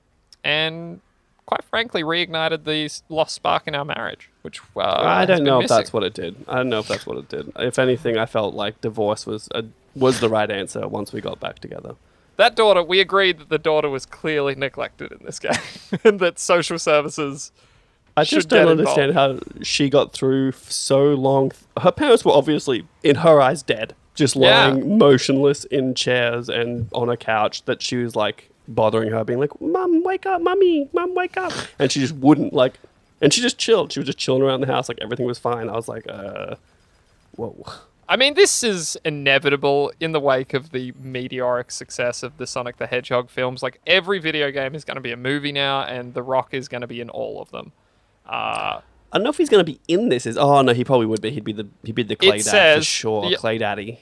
and, quite frankly, reignited the lost spark in our marriage, which I don't know if missing. that's what it did. I don't know if that's what it did. If anything, I felt like divorce was the right answer once we got back together. That daughter, we agreed that the daughter was clearly neglected in this game, and that social services I just don't understand how she got through so long. Her parents were obviously, in her eyes, dead. Just lying motionless in chairs and on a couch, that she was like bothering her, being like, "Mum, wake up, Mummy, Mum, wake up." And she just wouldn't, like, and she just chilled. She was just chilling around the house, like everything was fine. I was like, whoa. I mean, this is inevitable in the wake of the meteoric success of the Sonic the Hedgehog films. Like, every video game is going to be a movie now, and The Rock is going to be in all of them. I don't know if he's going to be in this. Oh no, he probably would be. He'd be the Clay Dad for sure. Clay Daddy.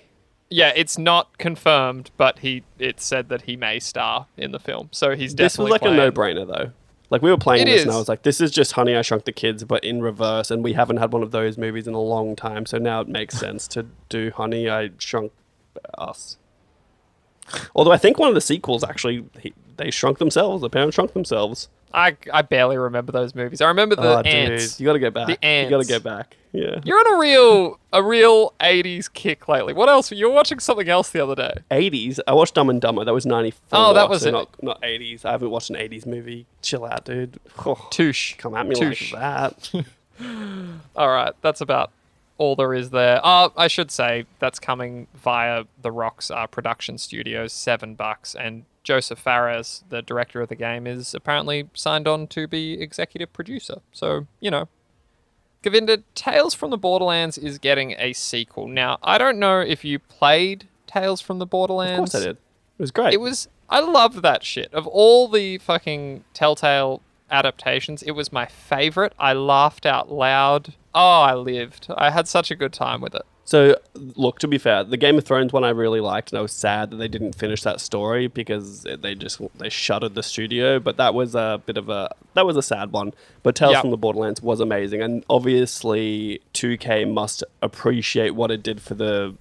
Yeah, it's not confirmed, but it said that he may star in the film. So he's definitely This was like playing. a no-brainer though. Like, we were playing this and I was like, this is just Honey, I Shrunk the Kids, but in reverse, and we haven't had one of those movies in a long time, so now it makes sense to do Honey, I Shrunk Us. Although I think one of the sequels, actually, they shrunk themselves. The parents shrunk themselves. I barely remember those movies. I remember the ants. Dude, you gotta get back. The ants. You gotta get back. Yeah. You're on a real 80s kick lately. What else? You were watching something else the other day. 80s? I watched Dumb and Dumber. That was 94. Oh, that was so it. Not 80s. I haven't watched an 80s movie. Chill out, dude. Oh, Touche. come at me Touche. like that. All right. That's about all there is there. I should say that's coming via The Rock's production studios, $7, and Joseph Fares, the director of the game, is apparently signed on to be executive producer. So, you know. Govinda, Tales from the Borderlands is getting a sequel. Now, I don't know if you played Tales from the Borderlands. Of course I did. It was great. I loved that shit. Of all the fucking Telltale adaptations, it was my favorite. I laughed out loud. Oh, I lived. I had such a good time with it. So, look, to be fair, the Game of Thrones one I really liked, and I was sad that they didn't finish that story because they shuttered the studio, but that was a sad one. But Tales from the Borderlands was amazing, and obviously 2K must appreciate what it did for the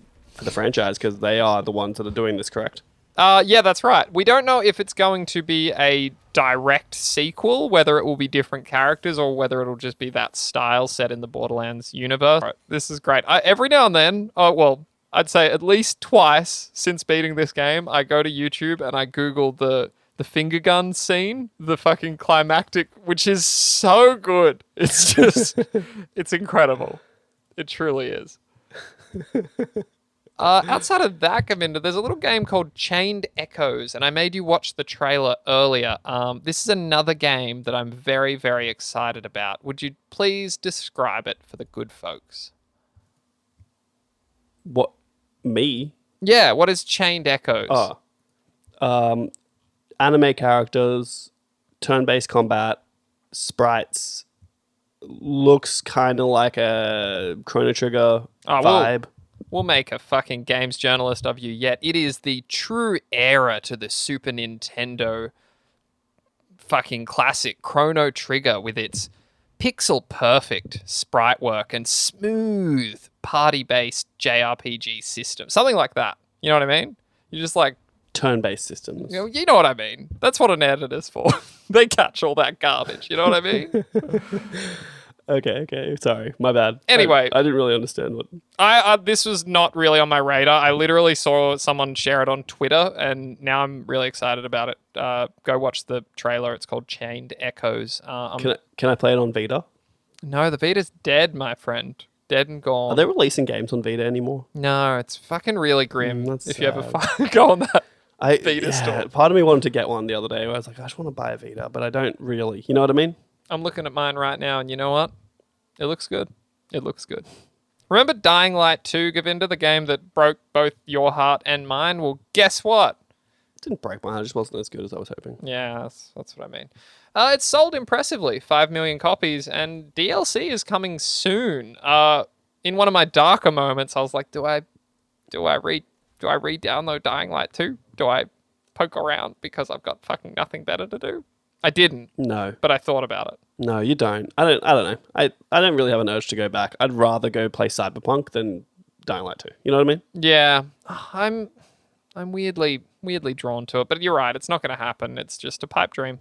franchise, because they are the ones that are doing this, correct? Yeah, that's right. We don't know if it's going to be a direct sequel, whether it will be different characters or whether it'll just be that style set in the Borderlands universe. Right. This is great. Every now and then, I'd say at least twice since beating this game, I go to YouTube and I Google the finger gun scene, the fucking climactic, which is so good. It's just, it's incredible. It truly is. Outside of that, Govinda, there's a little game called Chained Echoes, and I made you watch the trailer earlier. This is another game that I'm very, very excited about. Would you please describe it for the good folks? What? Me? Yeah, what is Chained Echoes? Anime characters, turn-based combat, sprites, looks kind of like a Chrono Trigger vibe. We'll make a fucking games journalist of you yet. It is the true heir to the Super Nintendo fucking classic Chrono Trigger with its pixel perfect sprite work and smooth party-based JRPG system. Something like that. You know what I mean? You're just like... Turn-based systems. You know what I mean. That's what an editor's for. They catch all that garbage. You know what I mean? Okay. Sorry, my bad. Anyway, I didn't really understand what. This was not really on my radar. I literally saw someone share it on Twitter, and now I'm really excited about it. Go watch the trailer. It's called Chained Echoes. Can I play it on Vita? No, the Vita's dead, my friend. Dead and gone. Are they releasing games on Vita anymore? No, it's fucking really grim. That's if you ever sad. go on that Vita store. Part of me wanted to get one the other day. Where I was like, I just want to buy a Vita, but I don't really. You know what I mean? I'm looking at mine right now, and you know what? It looks good. It looks good. Remember Dying Light 2, Govinda, the game that broke both your heart and mine? Well, guess what? It didn't break my heart. It just wasn't as good as I was hoping. Yeah, that's what I mean. It's sold impressively, 5 million copies, and DLC is coming soon. In one of my darker moments, I was like, do I re-download Dying Light 2? Do I poke around because I've got fucking nothing better to do? I didn't. No. But I thought about it. No, you don't. I don't know. I don't really have an urge to go back. I'd rather go play Cyberpunk than Dying Light 2. You know what I mean? Yeah. I'm weirdly drawn to it, but you're right, it's not going to happen. It's just a pipe dream.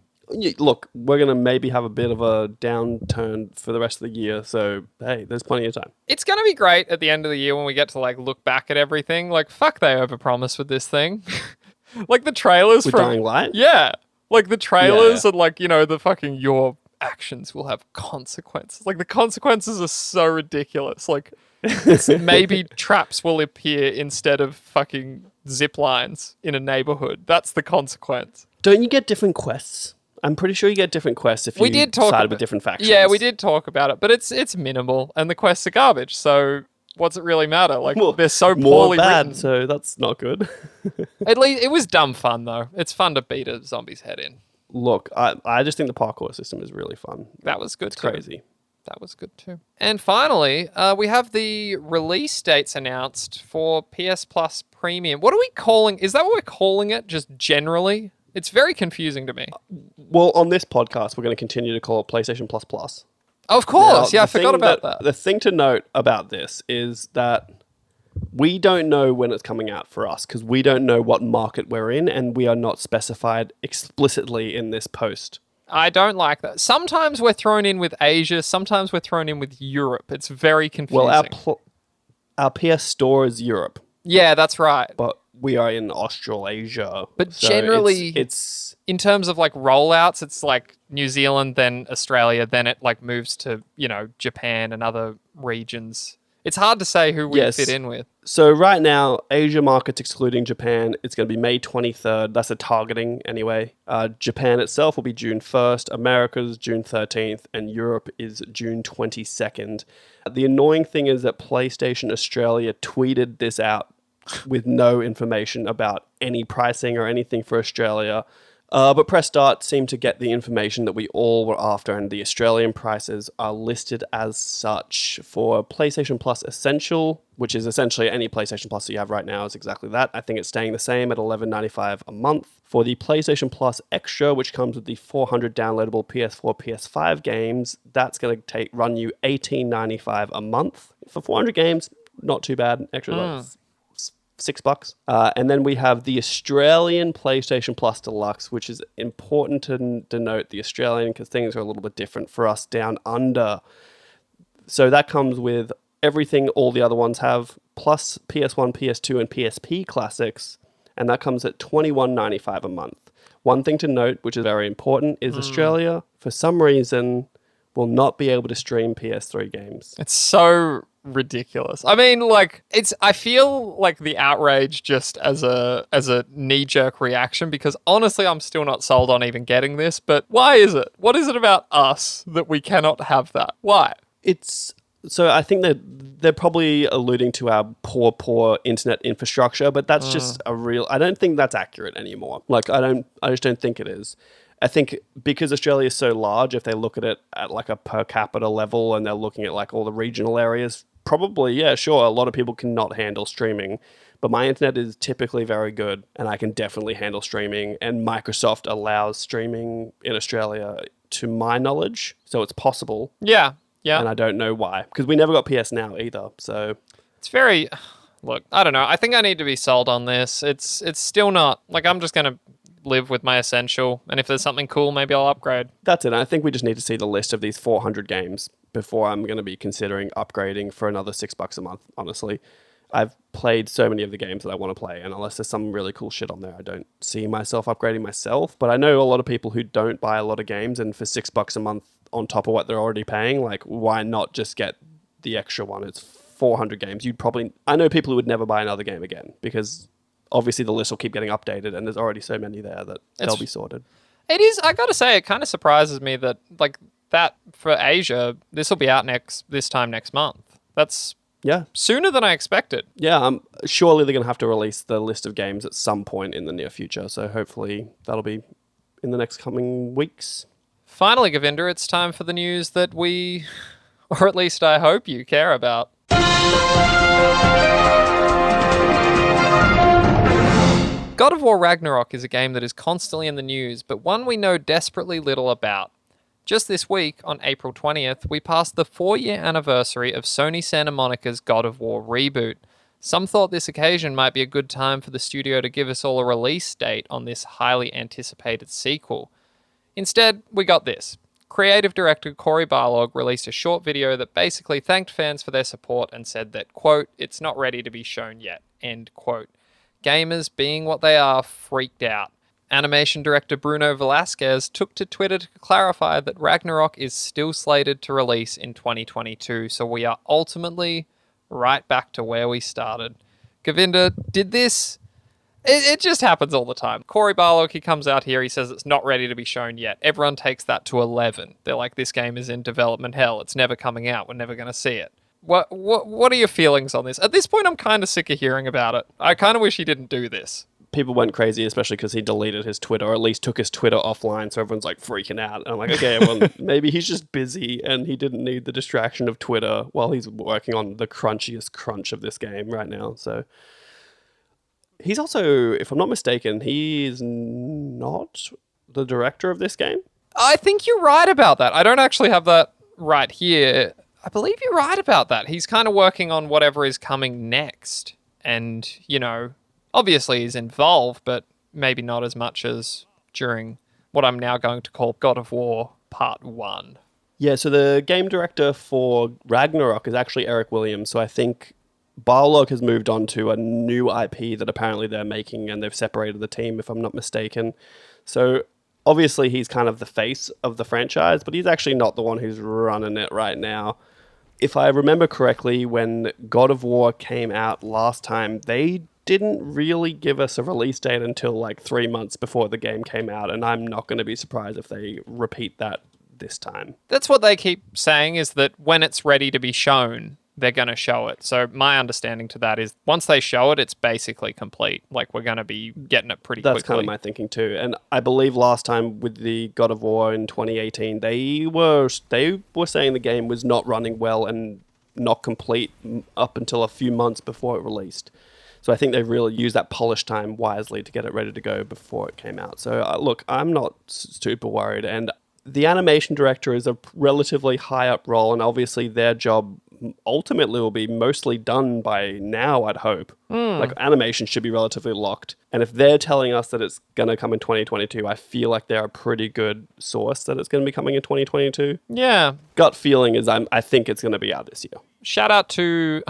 Look, we're going to maybe have a bit of a downturn for the rest of the year, so hey, there's plenty of time. It's going to be great at the end of the year when we get to like look back at everything. Like, fuck, they overpromised with this thing. Like the trailers with Dying Light? Yeah. Like the trailers and like, you know, the fucking your actions will have consequences. Like the consequences are so ridiculous. Like maybe traps will appear instead of fucking zip lines in a neighborhood. That's the consequence. Don't you get different quests? I'm pretty sure you get different quests if you side with different factions. Yeah, we did talk about it, but it's minimal and the quests are garbage. So what's it really matter? Like they're so poorly written. So that's not good. At least it was dumb fun though. It's fun to beat a zombie's head in. Look, I just think the parkour system is really fun. That was good. It's crazy. That was good too. And finally, we have the release dates announced for PS Plus Premium. What are we calling? Is that what we're calling it? Just generally? It's very confusing to me. Well, on this podcast, we're going to continue to call it PlayStation Plus Plus. Of course. Now, I forgot about that. The thing to note about this is that we don't know when it's coming out for us because we don't know what market we're in and we are not specified explicitly in this post. I don't like that. Sometimes we're thrown in with Asia. Sometimes we're thrown in with Europe. It's very confusing. Well, our PS Store is Europe. Yeah, that's right. But we are in Australasia. But so generally, it's in terms of like rollouts, it's like New Zealand, then Australia, then it like moves to, you know, Japan and other regions. It's hard to say who we fit in with. So right now, Asia markets excluding Japan, it's going to be May 23rd. That's a targeting anyway. Japan itself will be June 1st. America's June 13th. And Europe is June 22nd. The annoying thing is that PlayStation Australia tweeted this out with no information about any pricing or anything for Australia. But Press Start seemed to get the information that we all were after, and the Australian prices are listed as such. For PlayStation Plus Essential, which is essentially any PlayStation Plus that you have right now, is exactly that. I think it's staying the same at $11.95 a month. For the PlayStation Plus Extra, which comes with the 400 downloadable PS4, PS5 games, that's going to run you $18.95 a month. For 400 games, not too bad. Extra $6. And then we have the Australian PlayStation Plus Deluxe, which is important to denote the Australian because things are a little bit different for us down under. So that comes with everything all the other ones have, plus PS1, PS2, and PSP classics, and that comes at $21.95 a month. One thing to note, which is very important, is Australia, for some reason, will not be able to stream PS3 games. It's so ridiculous. I mean, like, I feel like the outrage just as a knee-jerk reaction, because honestly, I'm still not sold on even getting this, but why is it? What is it about us that we cannot have that? Why? So I think that they're probably alluding to our poor internet infrastructure, but that's just I don't think that's accurate anymore. Like, I just don't think it is. I think because Australia is so large, if they look at it at like a per capita level and they're looking at like all the regional areas, probably, yeah, sure, a lot of people cannot handle streaming, but my internet is typically very good and I can definitely handle streaming, and Microsoft allows streaming in Australia to my knowledge, so it's possible. Yeah. And I don't know why, because we never got PS Now either. So it's very, look, I don't know. I think I need to be sold on this. It's still not, like, I'm just going to live with my essential, and if there's something cool, maybe I'll upgrade. That's it. I think we just need to see the list of these 400 games before I'm going to be considering upgrading for another $6 a month, honestly. I've played so many of the games that I want to play, and unless there's some really cool shit on there, I don't see myself upgrading myself. But I know a lot of people who don't buy a lot of games, and for $6 a month on top of what they're already paying, like, why not just get the extra one? It's 400 games. I know people who would never buy another game again, because obviously the list will keep getting updated, and there's already so many there that they'll be sorted. It is, I gotta say, it kind of surprises me that, like, that for Asia, this will be out this time next month. That's sooner than I expected. Yeah, surely they're going to have to release the list of games at some point in the near future, so hopefully that'll be in the next coming weeks. Finally, Govinda, it's time for the news that we, or at least I hope you, care about. God of War Ragnarok is a game that is constantly in the news, but one we know desperately little about. Just this week, on April 20th, we passed the 4-year anniversary of Sony Santa Monica's God of War reboot. Some thought this occasion might be a good time for the studio to give us all a release date on this highly anticipated sequel. Instead, we got this. Creative director Cory Barlog released a short video that basically thanked fans for their support and said that, quote, "It's not ready to be shown yet," end quote. Gamers, being what they are, freaked out. Animation director Bruno Velasquez took to Twitter to clarify that Ragnarok is still slated to release in 2022, so we are ultimately right back to where we started. Govinda, did this... It just happens all the time. Cory Barlog, he comes out here, he says it's not ready to be shown yet. Everyone takes that to 11. They're like, this game is in development hell. It's never coming out. We're never going to see it. What are your feelings on this? At this point, I'm kind of sick of hearing about it. I kind of wish he didn't do this. People went crazy, especially because he deleted his Twitter, or at least took his Twitter offline, so everyone's like freaking out. And I'm like, okay, well, maybe he's just busy and he didn't need the distraction of Twitter while he's working on the crunchiest crunch of this game right now. So... he's also, if I'm not mistaken, he's not the director of this game. I think you're right about that. I don't actually have that right here. I believe you're right about that. He's kind of working on whatever is coming next. And, you know, obviously he's involved, but maybe not as much as during what I'm now going to call God of War Part 1. Yeah, so the game director for Ragnarok is actually Eric Williams, so I think Barlog has moved on to a new IP that apparently they're making, and they've separated the team, if I'm not mistaken. So obviously he's kind of the face of the franchise, but he's actually not the one who's running it right now. If I remember correctly, when God of War came out last time, they didn't really give us a release date until like 3 months before the game came out, and I'm not going to be surprised if they repeat that this time. That's what they keep saying, is that when it's ready to be shown, they're going to show it. So my understanding to that is once they show it, it's basically complete. Like, we're going to be getting it pretty quickly. That's kind of my thinking too. And I believe last time with the God of War in 2018, they were saying the game was not running well and not complete up until a few months before it released. So I think they really used that polish time wisely to get it ready to go before it came out. So look, I'm not super worried. And the animation director is a relatively high up role, and obviously their job ultimately will be mostly done by now, I'd hope. Like, animation should be relatively locked. And if they're telling us that it's going to come in 2022, I feel like they're a pretty good source that it's going to be coming in 2022. Yeah. Gut feeling is I think it's going to be out this year. Shout out to...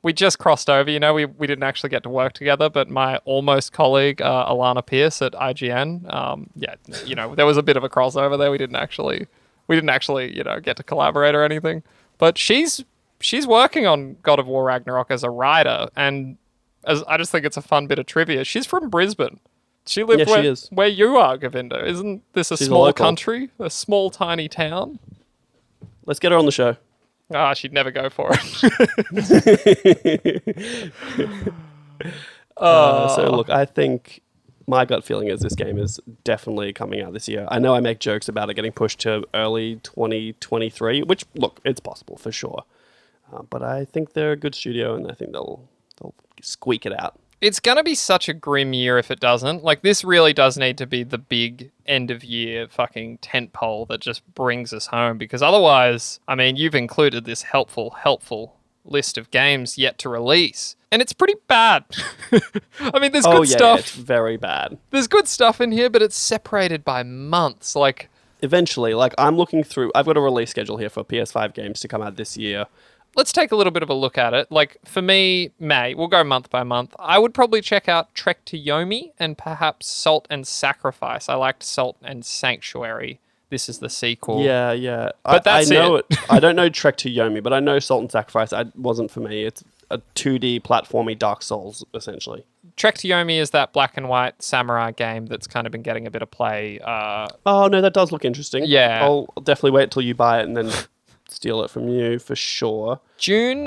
we just crossed over, you know, we didn't actually get to work together, but my almost colleague, Alana Pierce at IGN, yeah, you know, there was a bit of a crossover there. We didn't actually, you know, get to collaborate or anything. But she's she's working on God of War Ragnarok as a writer, and I just think it's a fun bit of trivia. She's from Brisbane. She lived she is. where you are, Govinda. Isn't this a She's a small local. country? A small, tiny town? Let's get her on the show. Ah, she'd never go for it. So look, I think my gut feeling is this game is definitely coming out this year. I know I make jokes about it getting pushed to early 2023, which, look, it's possible for sure. But I think they're a good studio, and I think they'll squeak it out. It's going to be such a grim year if it doesn't. Like, this really does need to be the big end-of-year fucking tentpole that just brings us home, because otherwise, I mean, you've included this helpful list of games yet to release, and it's pretty bad. I mean, there's good stuff. It's very bad. There's good stuff in here, but it's separated by months. Like, eventually, like, I'm looking through, I've got a release schedule here for PS5 games to come out this year. let's take a little bit of a look at it. Like, for me, May, we'll go month by month. I would probably check out Trek to Yomi and perhaps Salt and Sacrifice. I liked Salt and Sanctuary. This is the sequel. Yeah. But that's I know it. I don't know Trek to Yomi, but I know Salt and Sacrifice. It wasn't for me. It's a 2D platformy Dark Souls, essentially. Trek to Yomi is that black and white samurai game that's kind of been getting a bit of play. Oh, no, that does look interesting. Yeah. I'll definitely wait till you buy it and then steal it from you for sure. June,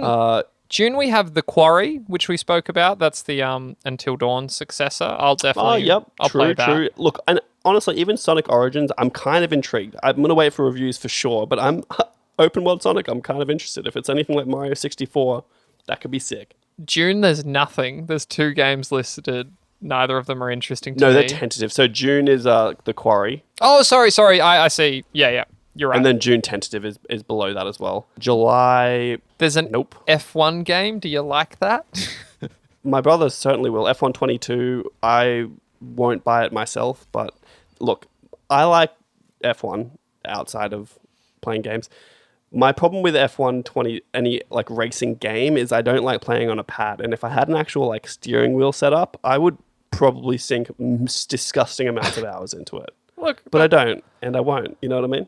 we have The Quarry, which we spoke about. That's the Until Dawn successor. I'll definitely I'll play that. True. Look, and honestly, even Sonic Origins, I'm kind of intrigued. I'm going to wait for reviews for sure, but I'm open world Sonic, I'm kind of interested. If it's anything like Mario 64, that could be sick. June, there's nothing. There's 2 games listed. Neither of them are interesting to me. No, they're tentative. So June is The Quarry. Oh, sorry. I see. Yeah. You're right. And then June tentative is below that as well. July... There's an Nope. F1 game. Do you like that? My brother certainly will. F1 22, I won't buy it myself, but look, I like F1 outside of playing games. My problem with F1 20, any like racing game, is I don't like playing on a pad. And if I had an actual like steering wheel set up, I would probably sink disgusting amounts of hours into it. Look, But I don't, and I won't. You know what I mean?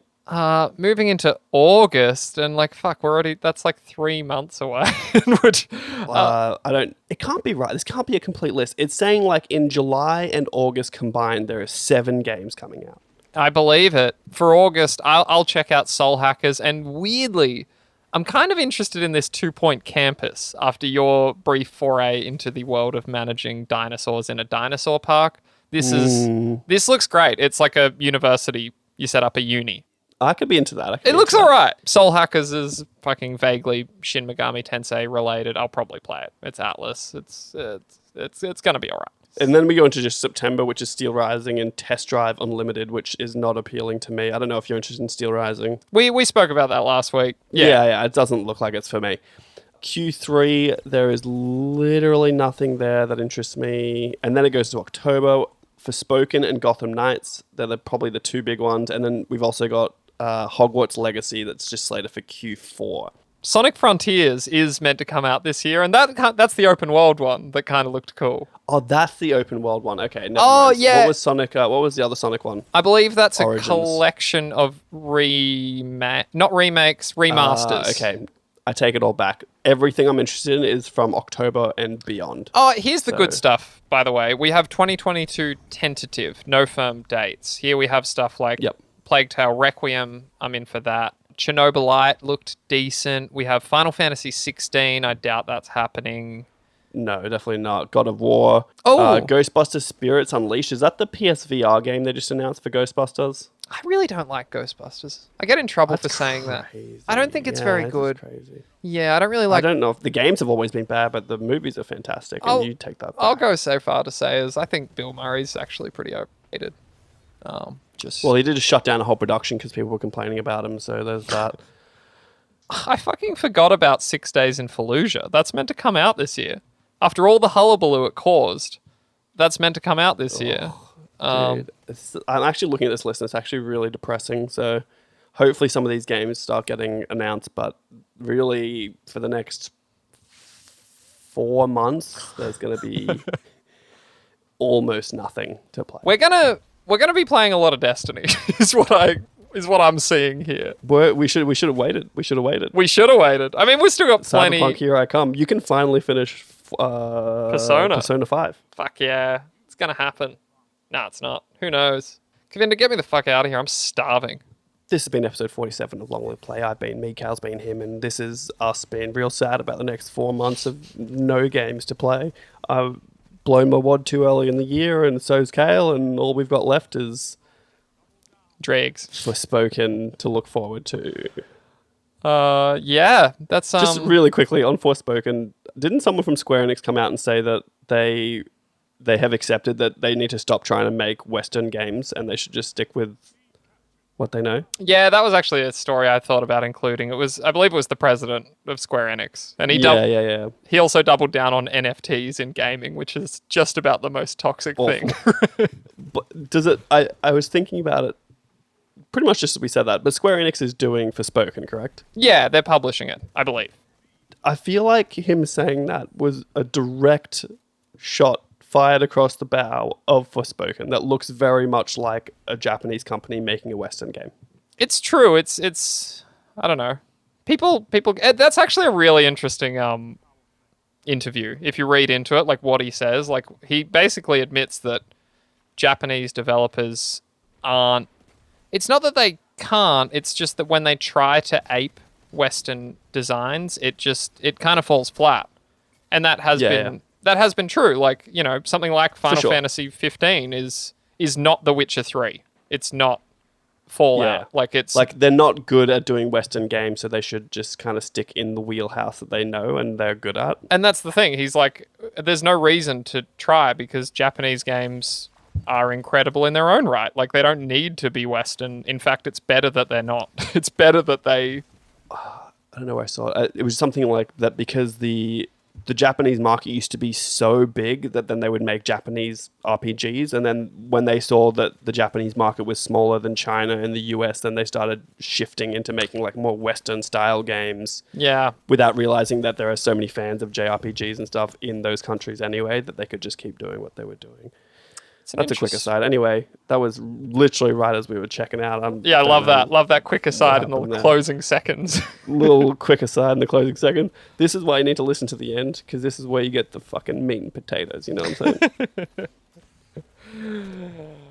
moving into August, and like, fuck, that's like 3 months away. I don't. It can't be right. This can't be a complete list. It's saying like in July and August combined, there are 7 games coming out. I believe it. For August, I'll check out Soul Hackers, and weirdly, I'm kind of interested in this 2 Point Campus after your brief foray into the world of managing dinosaurs in a dinosaur park. This looks great. It's like a university. You set up a uni. I could be into that. It looks all right. Soul Hackers is fucking vaguely Shin Megami Tensei related. I'll probably play it. It's Atlas. It's gonna be all right. And then we go into just September, which is Steel Rising, and Test Drive Unlimited, which is not appealing to me. I don't know if you're interested in Steel Rising. We spoke about that last week. Yeah, it doesn't look like it's for me. Q3, there is literally nothing there that interests me. And then it goes to October. Forspoken and Gotham Knights, they're probably the 2 big ones. And then we've also got Hogwarts Legacy that's just slated for Q4. Sonic Frontiers is meant to come out this year, and that's the open world one that kind of looked cool. Oh, that's the open world one. Okay, never mind. Yeah. What was Sonic? What was the other Sonic one? I believe that's Origins. a collection of not remakes, remasters. Okay, I take it all back. Everything I'm interested in is from October and beyond. Oh, here's the good stuff, by the way. We have 2022 tentative, no firm dates. Here we have stuff like Plague Tale Requiem. I'm in for that. Chernobylite looked decent. We have Final Fantasy 16. I doubt that's happening. No, definitely not. God of War. Oh. Ghostbusters Spirits Unleashed. Is that the PSVR game they just announced for Ghostbusters? I really don't like Ghostbusters. I get in trouble for saying that. I don't think it's very good. Crazy. Yeah, I don't really like... I don't know if the games have always been bad, but the movies are fantastic, and you take that back. I'll go so far to say as I think Bill Murray's actually pretty overrated. Well, he did just shut down a whole production because people were complaining about him, so there's that. I fucking forgot about 6 Days in Fallujah. That's meant to come out this year. After all the hullabaloo it caused, that's meant to come out this year. Dude, I'm actually looking at this list and it's actually really depressing. So hopefully some of these games start getting announced, but really for the next 4 months, there's going to be almost nothing to play. We're gonna be playing a lot of Destiny. is what is what I'm seeing here. We should have waited. We should have waited. We should have waited. I mean, we've still got plenty. Cyberpunk, here I come. You can finally finish Persona 5. Fuck yeah. It's going to happen. No, it's not. Who knows? Govinda, get me the fuck out of here. I'm starving. This has been episode 47 of Long Live Play. I've been me, Khayl's been him, and this is us being real sad about the next 4 months of no games to play. I've blown my wad too early in the year, and so's Khayl, and all we've got left is Dregs. Forspoken to look forward to. Yeah, that's Just really quickly on Forspoken, didn't someone from Square Enix come out and say that they have accepted that they need to stop trying to make Western games and they should just stick with what they know? Yeah, that was actually a story I thought about including. I believe it was the president of Square Enix, and he also doubled down on NFTs in gaming, which is just about the most toxic thing. But does it? I was thinking about it. Pretty much just as we said that, but Square Enix is doing Forspoken, correct? Yeah, they're publishing it, I believe. I feel like him saying that was a direct shot fired across the bow of Forspoken that looks very much like a Japanese company making a Western game. It's true. It's I don't know. People. That's actually a really interesting interview. If you read into it, like what he says, like he basically admits that Japanese developers aren't. It's not that they can't. It's just that when they try to ape Western designs, it kind of falls flat, and that has been true. Like, you know, something like Final Fantasy 15 is not The Witcher 3. It's not Fallout. Yeah. Like it's like they're not good at doing Western games, so they should just kind of stick in the wheelhouse that they know and they're good at. And that's the thing. He's like, there's no reason to try because Japanese games are incredible in their own right. Like they don't need to be Western. In fact, it's better that they're not. It's better that they. I don't know where I saw it. It was something like that because the Japanese market used to be so big that then they would make Japanese RPGs. And then when they saw that the Japanese market was smaller than China and the US, then they started shifting into making like more Western style games. Yeah. Without realizing that there are so many fans of JRPGs and stuff in those countries anyway, that they could just keep doing what they were doing. That's a quick aside. Anyway, that was literally right as we were checking out. I love that. Love that quick aside in the closing seconds. Little quick aside in the closing second. This is why you need to listen to the end, because this is where you get the fucking meat and potatoes, you know what I'm saying?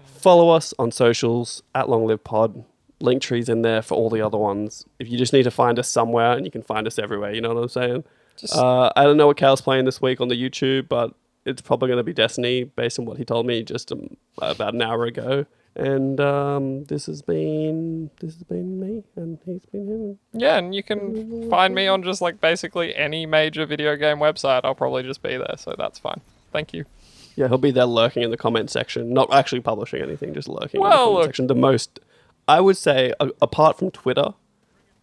Follow us on socials, @LongLivePod. Linktree's in there for all the other ones. If you just need to find us somewhere, and you can find us everywhere, you know what I'm saying? I don't know what Khayl's playing this week on the YouTube, but it's probably going to be Destiny based on what he told me just about an hour ago. And this has been me, and he's been him. Yeah, and you can find me on just like basically any major video game website. I'll probably just be there, so that's fine. Thank you. Yeah, he'll be there lurking in the comment section, not actually publishing anything, just lurking in the comment section. The most, I would say, apart from Twitter,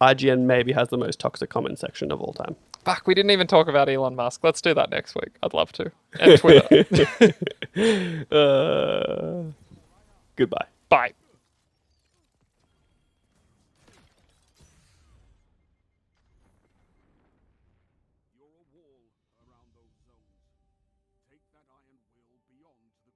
IGN maybe has the most toxic comment section of all time. Fuck, we didn't even talk about Elon Musk. Let's do that next week. I'd love to. And Twitter. Goodbye. Bye. You're a wall around those zones. Take that iron will beyond the